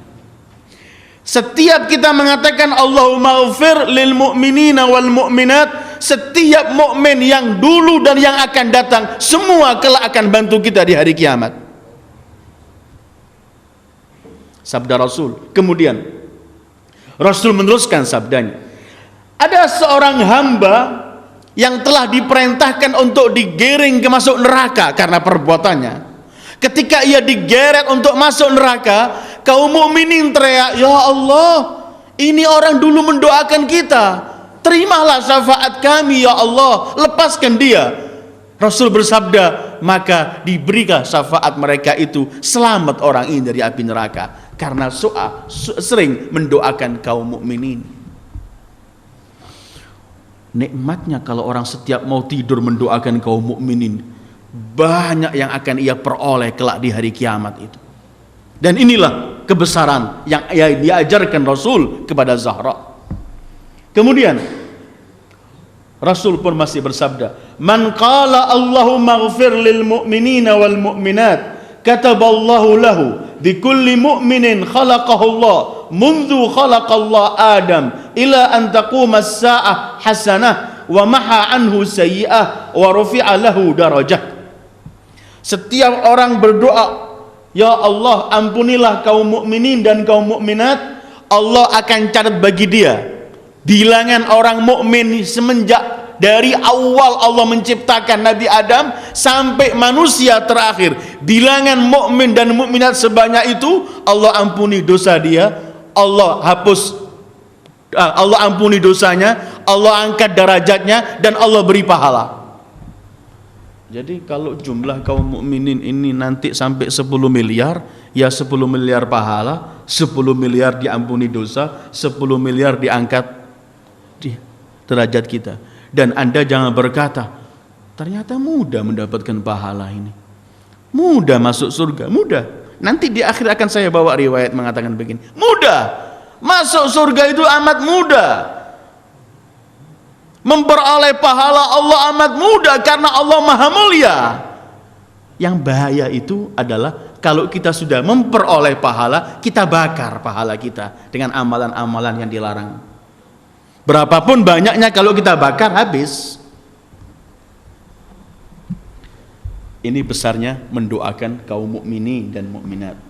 Setiap kita mengatakan Allahumma ighfir lil mu'minina wal mu'minat, setiap mukmin yang dulu dan yang akan datang semua kelak akan bantu kita di hari kiamat. Sabda Rasul. Kemudian Rasul meneruskan sabdanya, ada seorang hamba yang telah diperintahkan untuk digiring ke masuk neraka karena perbuatannya. Ketika ia digeret untuk masuk neraka, kaum mukminin teriak, ya Allah, ini orang dulu mendoakan kita, terimalah syafaat kami ya Allah, lepaskan dia. Rasul bersabda, maka diberikan syafaat mereka itu, selamat orang ini dari api neraka, karena sering mendoakan kaum mukminin. Nikmatnya kalau orang setiap mau tidur mendoakan kaum mukminin, banyak yang akan ia peroleh kelak di hari kiamat itu. Dan inilah kebesaran yang diajarkan Rasul kepada Zahra. Kemudian Rasul pun masih bersabda, man qala Allahumma ighfir lil mu'minina wal mu'minat kataballahu lahu bi kulli mu'minin khalaqahu Allah mundu khalaqallah Adam ila an taquma as-sa'ah hasanah wa maha anhu sayyi'ah wa rufi'a lahu darajah. Setiap orang berdoa, ya Allah, ampunilah kaum mukminin dan kaum mukminat, Allah akan catat bagi dia bilangan orang mukmin semenjak dari awal Allah menciptakan Nabi Adam sampai manusia terakhir. Bilangan mukmin dan mukminat sebanyak itu Allah ampuni dosa dia, Allah hapus, Allah ampuni dosanya, Allah angkat derajatnya, dan Allah beri pahala. Jadi kalau jumlah kaum mukminin ini nanti sampai 10 miliar, ya 10 miliar pahala, 10 miliar diampuni dosa, 10 miliar diangkat di derajat kita. Dan Anda jangan berkata, ternyata mudah mendapatkan pahala ini, mudah masuk surga, mudah. Nanti di akhir akan saya bawa riwayat mengatakan begini, mudah, masuk surga itu amat mudah, memperoleh pahala Allah amat mudah karena Allah Maha Mulia. Yang bahaya itu adalah kalau kita sudah memperoleh pahala, kita bakar pahala kita dengan amalan-amalan yang dilarang. Berapapun banyaknya, kalau kita bakar habis. Ini besarnya mendoakan kaum mukminin dan mukminat.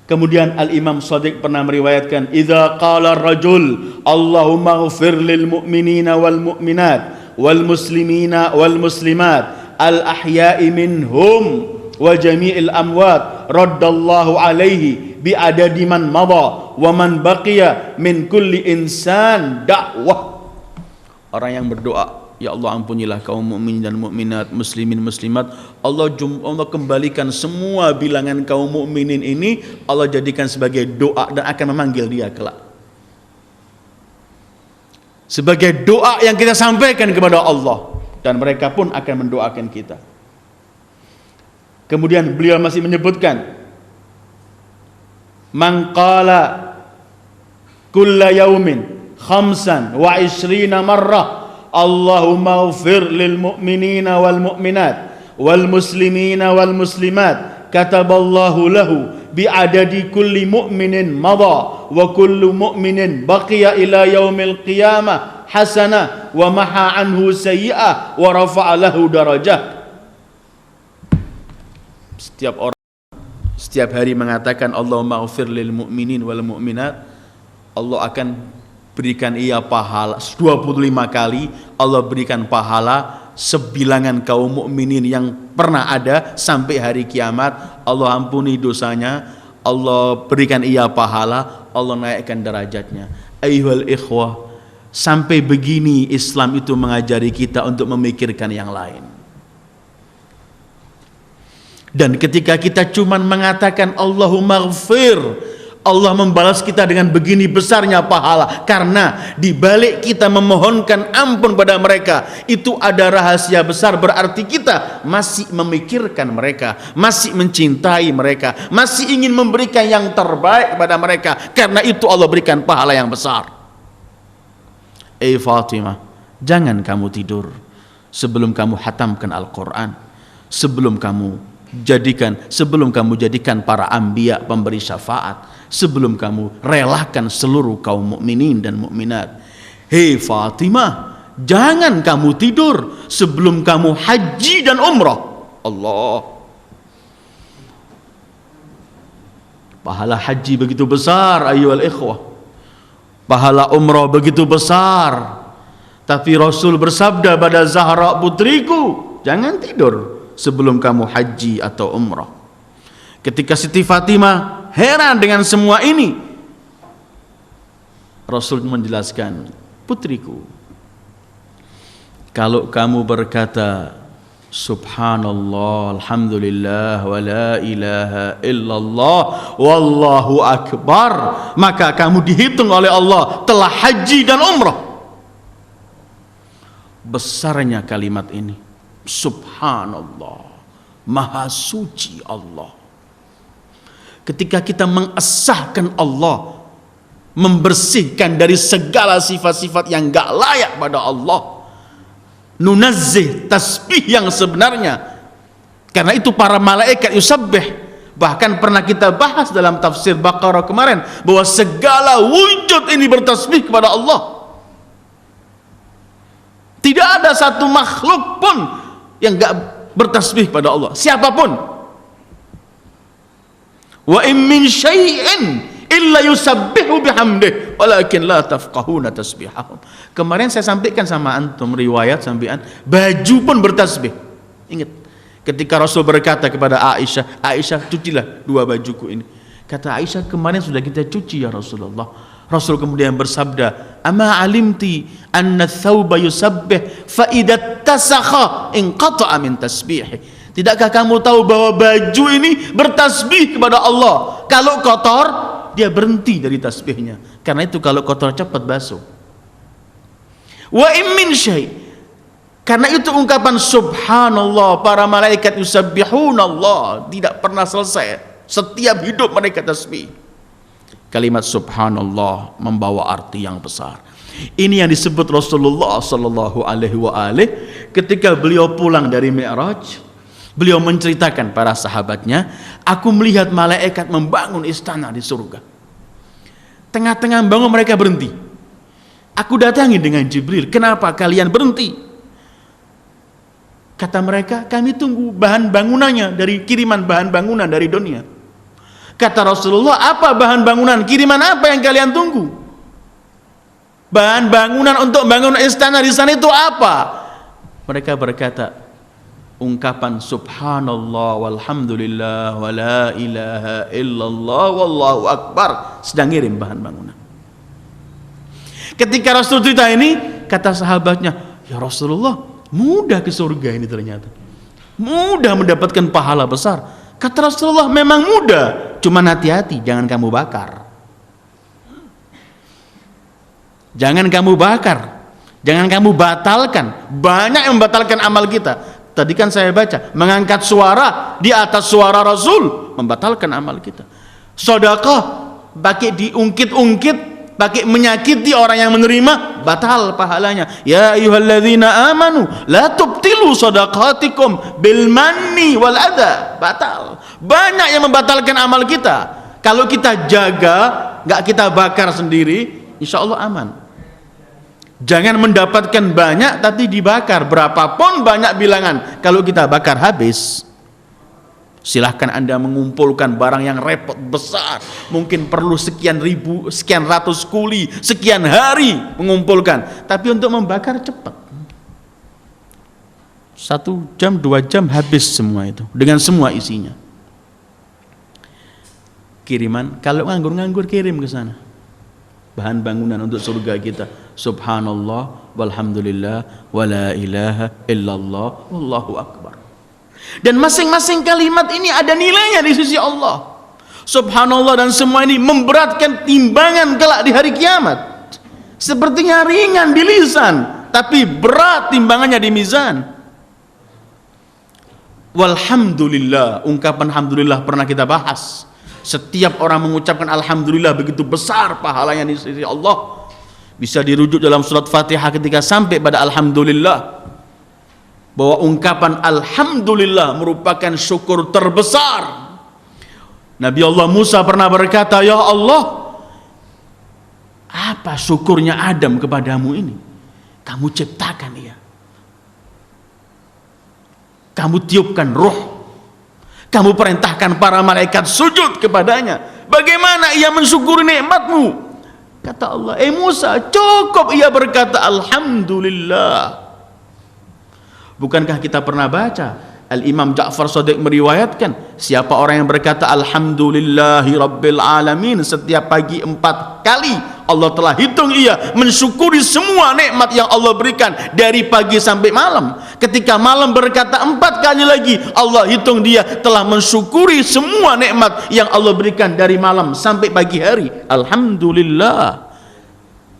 Kemudian Al-Imam Shadiq pernah meriwayatkan, idza qala ar-rajul Allahumma ighfir lil mu'minina wal mu'minat wal muslimina wal muslimat al ahya'i minhum wa jami'il amwat raddallahu alaihi bi adadi man madha wa man baqiya min kulli insan da'wah. Orang yang berdoa, ya Allah ampunilah kaum mukmin dan mukminat, muslimin muslimat, Allah kembalikan semua bilangan kaum mukminin ini, Allah jadikan sebagai doa dan akan memanggil dia kelak. Sebagai doa yang kita sampaikan kepada Allah, dan mereka pun akan mendoakan kita. Kemudian beliau masih menyebutkan, man qala kulla yaumin khamsan wa ishrina marrah Allahumma ighfir lil mu'minina wal mu'minat wal muslimina wal muslimat kataballahu lahu bi adadi kulli mu'minin madha wa kullu mu'minin baqiya ila yaumil qiyamah hasanah wa maha anhu sayyi'ah wa rafa'a lahu darajah. Setiap orang setiap hari mengatakan Allahumma ighfir lil mu'minin wal mu'minat, Allah akan berikan ia pahala 25 kali. Allah berikan pahala sebilangan kaum mukminin yang pernah ada sampai hari kiamat. Allah ampuni dosanya, Allah berikan ia pahala, Allah naikkan derajatnya. Ayyuhal ikhwah, sampai begini Islam itu mengajari kita untuk memikirkan yang lain. Dan ketika kita cuman mengatakan Allahumma ighfir, Allah membalas kita dengan begini besarnya pahala, karena di balik kita memohonkan ampun pada mereka itu ada rahasia besar, berarti kita masih memikirkan mereka, masih mencintai mereka, masih ingin memberikan yang terbaik kepada mereka. Karena itu Allah berikan pahala yang besar. Fatimah, jangan kamu tidur sebelum kamu hatamkan Al-Quran, sebelum kamu jadikan para anbiya pemberi syafaat, sebelum kamu relakan seluruh kaum mukminin dan mukminat. Hei Fatimah, jangan kamu tidur sebelum kamu haji dan umrah. Allah, pahala haji begitu besar ayyuhal ikhwah, pahala umrah begitu besar. Tapi Rasul bersabda pada Zahra putriku, jangan tidur sebelum kamu haji atau umrah. Ketika Siti Fatimah heran dengan semua ini, Rasul menjelaskan, putriku, kalau kamu berkata subhanallah, alhamdulillah, wa la ilaha illallah, wallahu akbar, maka kamu dihitung oleh Allah telah haji dan umrah. Besarnya kalimat ini, subhanallah, maha suci Allah. Ketika kita mengesahkan Allah, membersihkan dari segala sifat-sifat yang gak layak pada Allah, nunazzih, tasbih yang sebenarnya. Karena itu para malaikat yusabbih. Bahkan pernah kita bahas dalam tafsir Baqarah kemarin bahwa segala wujud ini bertasbih kepada Allah. Tidak ada satu makhluk pun yang gak bertasbih kepada Allah, siapapun. Wa in min syai'in illa yusabbihu bihamdih walakin la tafqahuna tasbihahum. Kemarin saya sampaikan sama antum riwayat sampean, baju pun bertasbih. Ingat ketika Rasul berkata kepada Aisyah, Aisyah, cucilah dua bajuku ini. Kata Aisyah, kemarin sudah kita cuci ya Rasulullah. Rasul kemudian bersabda, ama alimti anna thawba yusabbih fa idza tasakha inqata'a min tasbihi. Tidakkah kamu tahu bahwa baju ini bertasbih kepada Allah? Kalau kotor, dia berhenti dari tasbihnya. Karena itu kalau kotor cepat basuh. Wa in min syai'. Karena itu ungkapan subhanallah, para malaikat yusabbihunallah tidak pernah selesai. Setiap hidup mereka tasbih. Kalimat subhanallah membawa arti yang besar. Ini yang disebut Rasulullah sallallahu alaihi wasallam ketika beliau pulang dari Mi'raj. Beliau menceritakan para sahabatnya, aku melihat malaikat membangun istana di surga. Tengah-tengah bangun mereka berhenti. Aku datangi dengan Jibril, kenapa kalian berhenti? Kata mereka, kami tunggu bahan bangunannya, dari kiriman bahan bangunan dari dunia. Kata Rasulullah, apa bahan bangunan? Kiriman apa yang kalian tunggu? Bahan bangunan untuk bangun istana di sana itu apa? Mereka berkata, ungkapan subhanallah walhamdulillah wa la ilaha illallah wallahu akbar, sedang ngirim bahan bangunan. Ketika Rasul cerita ini, kata sahabatnya, ya Rasulullah, mudah ke surga ini ternyata, mudah mendapatkan pahala besar. Kata Rasulullah, memang mudah, cuman hati-hati, jangan kamu bakar. Jangan kamu bakar, jangan kamu batalkan. Banyak yang membatalkan amal kita. Tadi kan saya baca, mengangkat suara di atas suara Rasul membatalkan amal kita. Sedekah pakai diungkit-ungkit, pakai menyakiti orang yang menerima, batal pahalanya. Ya ayyuhalladzina amanu la tubtilu shadaqatikum bil manni wal adha, batal. Banyak yang membatalkan amal kita. Kalau kita jaga, enggak kita bakar sendiri, insyaallah aman. Jangan mendapatkan banyak tapi dibakar. Berapapun banyak bilangan, kalau kita bakar habis. Silahkan Anda mengumpulkan barang yang repot besar, mungkin perlu sekian ribu, sekian ratus kuli, sekian hari mengumpulkan. Tapi untuk membakar cepat, 1 jam 2 jam habis semua itu dengan semua isinya. Kiriman, kalau nganggur-nganggur kirim ke sana bahan bangunan untuk surga kita. Subhanallah walhamdulillah wala ilaha illallah wallahu akbar. Dan masing-masing kalimat ini ada nilainya di sisi Allah. Subhanallah dan semua ini memberatkan timbangan kelak di hari kiamat. Sepertinya ringan di lisan, tapi berat timbangannya di mizan. Walhamdulillah, ungkapan alhamdulillah pernah kita bahas. Setiap orang mengucapkan alhamdulillah begitu besar pahalanya di sisi Allah. Bisa dirujuk dalam surat Fatihah ketika sampai pada alhamdulillah, bahwa ungkapan alhamdulillah merupakan syukur terbesar. Nabi Allah Musa pernah berkata, ya Allah, apa syukurnya Adam kepadamu ini? Kamu ciptakan dia, kamu tiupkan roh, kamu perintahkan para malaikat sujud kepadanya. Bagaimana ia mensyukuri nikmatmu? Kata Allah, Musa, cukup ia berkata alhamdulillah. Bukankah kita pernah baca Al-Imam Ja'far Shadiq meriwayatkan, siapa orang yang berkata alhamdulillahi rabbil alamin setiap pagi 4 kali, Allah telah hitung ia mensyukuri semua nikmat yang Allah berikan dari pagi sampai malam. Ketika malam berkata 4 kali lagi, Allah hitung dia telah mensyukuri semua nikmat yang Allah berikan dari malam sampai pagi hari. Alhamdulillah.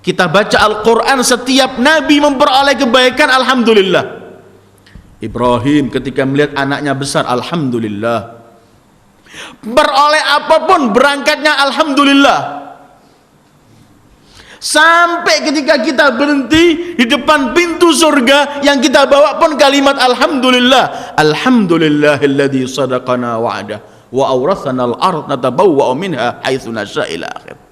Kita baca Al-Quran, setiap Nabi memperoleh kebaikan, alhamdulillah. Ibrahim ketika melihat anaknya besar, alhamdulillah. Beroleh apapun berangkatnya alhamdulillah. Sampai ketika kita berhenti di depan pintu surga, yang kita bawa pun kalimat alhamdulillah. Alhamdulillahilladzi sadaqana wa'adah wa awrathana al-ard natabawwa'u minha haitsu nasha' ila akhir.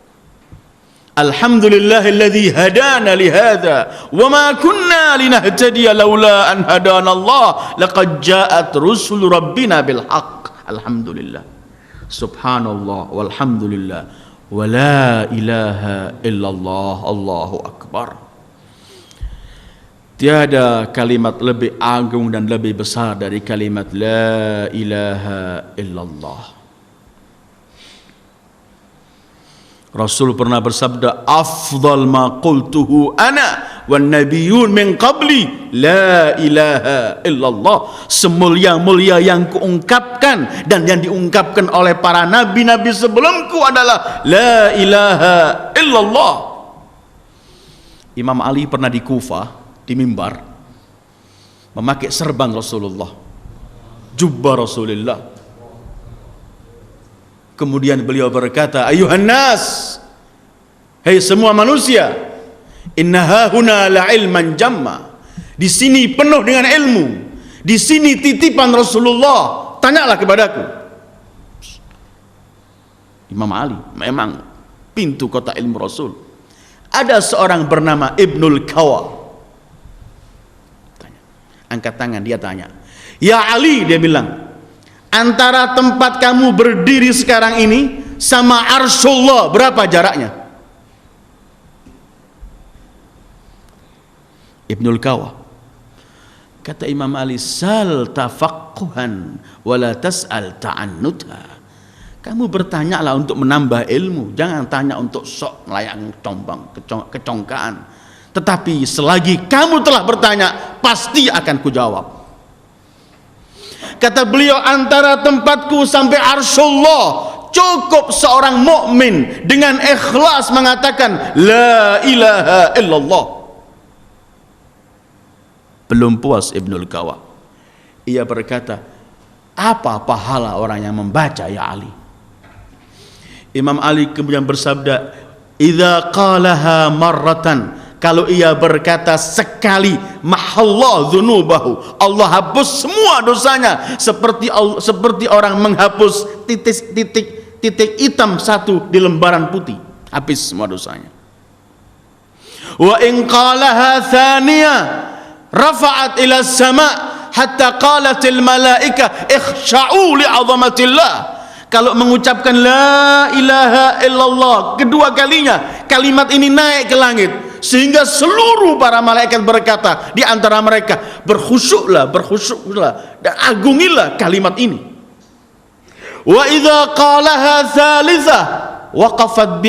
Alhamdulillahilladzi hadana lihada wa ma kunna linahtadiya laula an hadana Allah laqad ja'at rusul rabbina bil haqq. Alhamdulillah, subhanallah walhamdulillah wa la ilaha illallah, Allahu akbar. Tiada kalimat lebih agung dan lebih besar dari kalimat la ilaha illallah. Rasul pernah bersabda, afdal ma qultuhu ana wan nabiyyun min qabli la ilaha illallah. Semulia-mulia yang kuungkapkan dan yang diungkapkan oleh para nabi-nabi sebelumku adalah la ilaha illallah. Imam Ali pernah di Kufah di mimbar memakai serban Rasulullah, jubah Rasulullah. Kemudian beliau berkata, ayuhan nas, hei semua manusia, inna hahuna la ilman jamma. Di sini penuh dengan ilmu, di sini titipan Rasulullah, tanyalah kepadaku. Imam Ali memang pintu kota ilmu Rasul. Ada seorang bernama Ibnul Kawa. Angkat tangan, dia tanya, ya Ali, dia bilang, antara tempat kamu berdiri sekarang ini sama Arsyullah berapa jaraknya? Ibnul Kawa. Kata Imam Ali, sal tafaqquhan wala tas'al ta'annutha. Kamu bertanyalah untuk menambah ilmu, jangan tanya untuk sok melayang tombang kecongkaan. Tetapi selagi kamu telah bertanya, pasti akan kujawab. Kata beliau, antara tempatku sampai Arsyullah cukup seorang mukmin dengan ikhlas mengatakan la ilaha illallah. Belum puas Ibnul Kawa, ia berkata, apa pahala orang yang membaca ya Ali? Imam Ali kemudian bersabda, idza qalaha marratan, kalau ia berkata sekali, mahallah dzunubahu, Allah hapus semua dosanya seperti orang menghapus titik hitam satu di lembaran putih, habis semua dosanya. Wa in qalaha thaniyah rafa'at ila sama, hatta qalatil malaika ikhsha'u li'azamatillah. Kalau mengucapkan la ilaha illallah kedua kalinya, kalimat ini naik ke langit sehingga seluruh para malaikat berkata di antara mereka, berkhusyuklah dan agungilah kalimat ini. Wa idza qalaha thalithah waqafat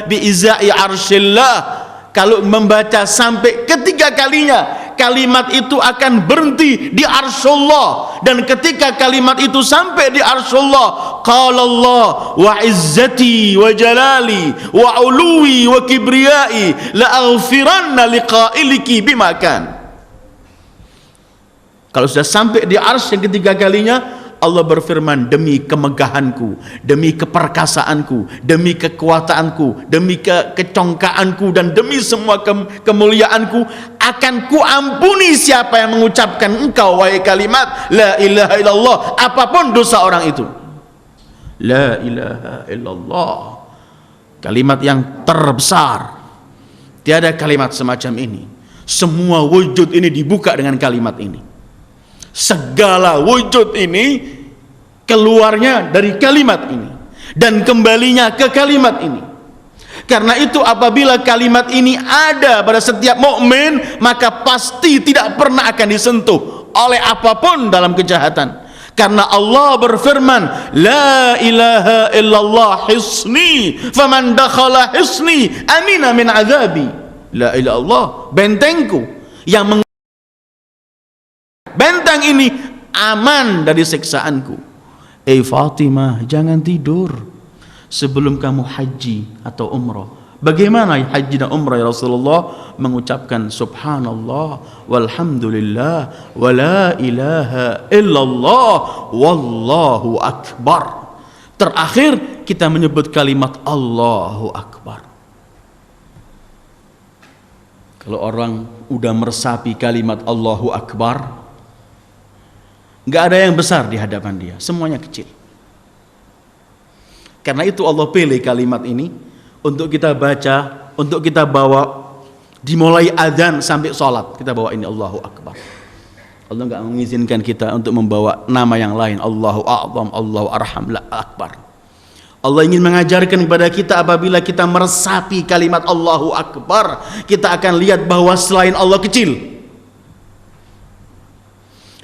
bi'izai arsyillah. Kalau membaca sampai ketiga kalinya, kalimat itu akan berhenti di arsyullah. Dan ketika kalimat itu sampai di arsyullah, qala Allah wa izzati wa jalali wa uluwi wa kibriyai la aghfiranna liqailiki bimakan. Kalau sudah sampai di arsy yang ketiga kalinya, Allah berfirman, demi kemegahanku, demi keperkasaanku, demi kekuatanku, demi kecongkaanku, dan demi semua kemuliaanku, akan kuampuni siapa yang mengucapkan engkau wahai kalimat la ilaha illallah, apapun dosa orang itu. La ilaha illallah, kalimat yang terbesar. Tiada kalimat semacam ini. Semua wujud ini dibuka dengan kalimat ini. Segala wujud ini keluarnya dari kalimat ini dan kembalinya ke kalimat ini. Karena itu apabila kalimat ini ada pada setiap mukmin, maka pasti tidak pernah akan disentuh oleh apapun dalam kejahatan. Karena Allah berfirman, la ilaha illallah hisni faman dakhala hisni amina min azabi. La ilaha illallah, bentengku yang benteng ini aman dari siksaanku. Fatimah, jangan tidur sebelum kamu haji atau umrah. Bagaimana haji dan umrah ya Rasulullah? Mengucapkan subhanallah walhamdulillah wa la ilaha illallah wallahu akbar. Terakhir kita menyebut kalimat Allahu akbar. Kalau orang udah meresapi kalimat Allahu akbar, nggak ada yang besar di hadapan dia, semuanya kecil. Karena itu Allah pilih kalimat ini untuk kita baca, untuk kita bawa dimulai adzan sampai sholat, kita bawa ini Allahu akbar. Allah nggak mengizinkan kita untuk membawa nama yang lain, Allahu a'zam, Allahu arham, la akbar. Allah ingin mengajarkan kepada kita apabila kita meresapi kalimat Allahu akbar, kita akan lihat bahwa selain Allah kecil.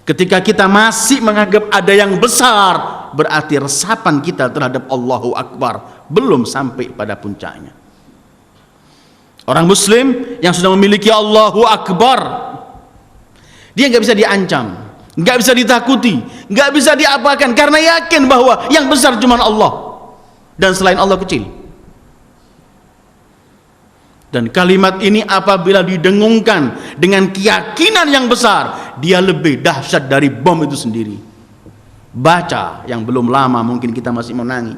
Ketika kita masih menganggap ada yang besar, berarti resapan kita terhadap Allahu Akbar belum sampai pada puncaknya. Orang muslim yang sudah memiliki Allahu Akbar, dia nggak bisa diancam, nggak bisa ditakuti, nggak bisa diapakan, karena yakin bahwa yang besar cuma Allah dan selain Allah kecil. Dan kalimat ini apabila didengungkan dengan keyakinan yang besar, dia lebih dahsyat dari bom itu sendiri. Baca yang belum lama, mungkin kita masih menangi.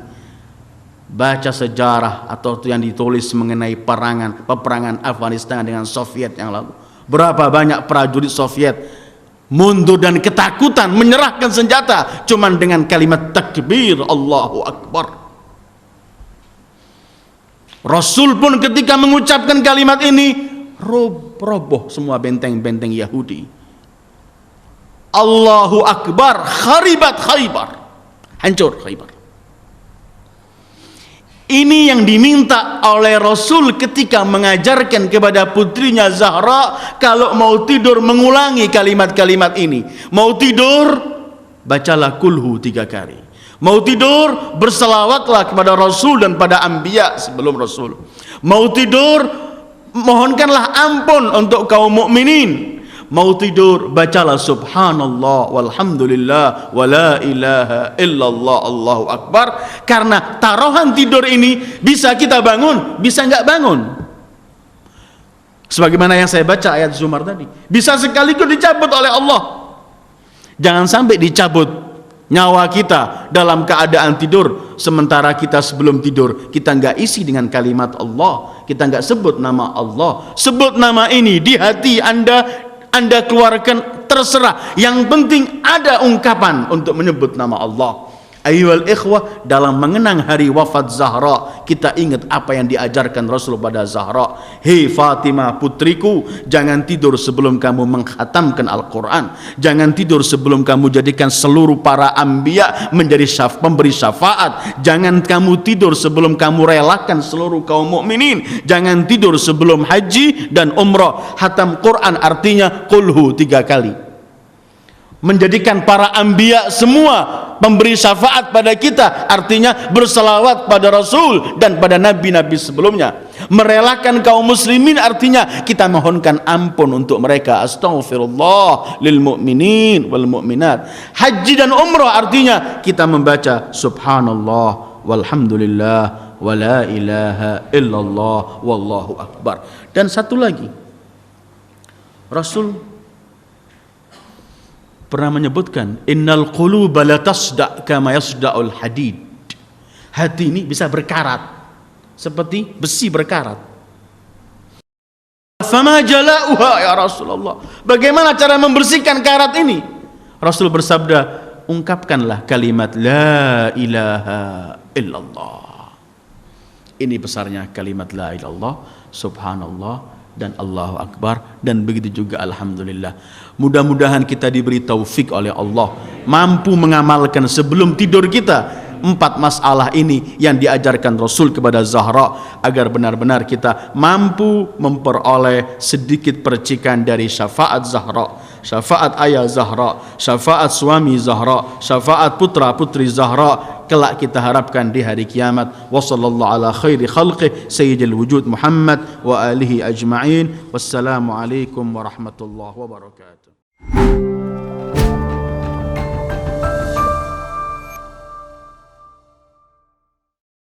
Baca sejarah atau yang ditulis mengenai peperangan Afghanistan dengan Soviet yang lalu. Berapa banyak prajurit Soviet mundur dan ketakutan menyerahkan senjata cuman dengan kalimat takbir Allahu Akbar. Rasul pun ketika mengucapkan kalimat ini, roboh semua benteng-benteng Yahudi. Allahu Akbar, kharibat Khaybar, hancur Khaybar. Ini yang diminta oleh Rasul ketika mengajarkan kepada putrinya Zahra, kalau mau tidur mengulangi kalimat-kalimat ini. Mau tidur, bacalah kulhu 3 kali. Mau tidur, berselawatlah kepada Rasul dan pada anbiya sebelum Rasul. Mau tidur, mohonkanlah ampun untuk kaum mukminin. Mau tidur, bacalah subhanallah walhamdulillah wa la ilaha illallah Allahu akbar. Karena taruhan tidur ini bisa kita bangun, bisa nggak bangun. Sebagaimana yang saya baca ayat Zumar tadi, bisa sekaligus dicabut oleh Allah. Jangan sampai dicabut nyawa kita dalam keadaan tidur, sementara kita sebelum tidur kita nggak isi dengan kalimat Allah, kita nggak sebut nama Allah. Sebut nama ini di hati anda keluarkan, terserah, yang penting ada ungkapan untuk menyebut nama Allah. Ayyuhal ikhwah, dalam mengenang hari wafat Zahra, kita ingat apa yang diajarkan Rasul pada Zahra. Hei Fatimah putriku, jangan tidur sebelum kamu mengkhatamkan Al-Quran. Jangan tidur sebelum kamu jadikan seluruh para anbiya menjadi pemberi syafaat. Jangan kamu tidur sebelum kamu relakan seluruh kaum mukminin. Jangan tidur sebelum haji dan umrah. Khatam Quran artinya kulhu 3 kali. Menjadikan para anbiya semua memberi syafaat pada kita, artinya berselawat pada Rasul dan pada nabi-nabi sebelumnya. Merelakan kaum muslimin artinya kita mohonkan ampun untuk mereka. Astaghfirullah lil mu'minin wal mu'minat. Haji dan umrah artinya kita membaca subhanallah walhamdulillah wa la ilaha illallah wallahu akbar. Dan satu lagi, Rasul pernah menyebutkan innal quluba la tasda' kama yasda'ul hadid. Hati ini bisa berkarat seperti besi berkarat. Fama jala'uha ya Rasulullah. Bagaimana cara membersihkan karat ini? Rasul bersabda, ungkapkanlah kalimat la ilaha illallah. Ini besarnya kalimat la ilaha illallah, subhanallah dan Allahu Akbar, dan begitu juga alhamdulillah. Mudah-mudahan kita diberi taufik oleh Allah mampu mengamalkan sebelum tidur kita 4 masalah ini yang diajarkan Rasul kepada Zahra, agar benar-benar kita mampu memperoleh sedikit percikan dari syafaat Zahra, syafaat ayah Zahra, syafaat suami Zahra, syafaat putra-putri Zahra kelak kita harapkan di hari kiamat. Wa sallallahu ala khairi khalqih sayyidil wujud Muhammad wa alihi ajma'in. Wassalamu alaikum warahmatullahi wabarakatuh.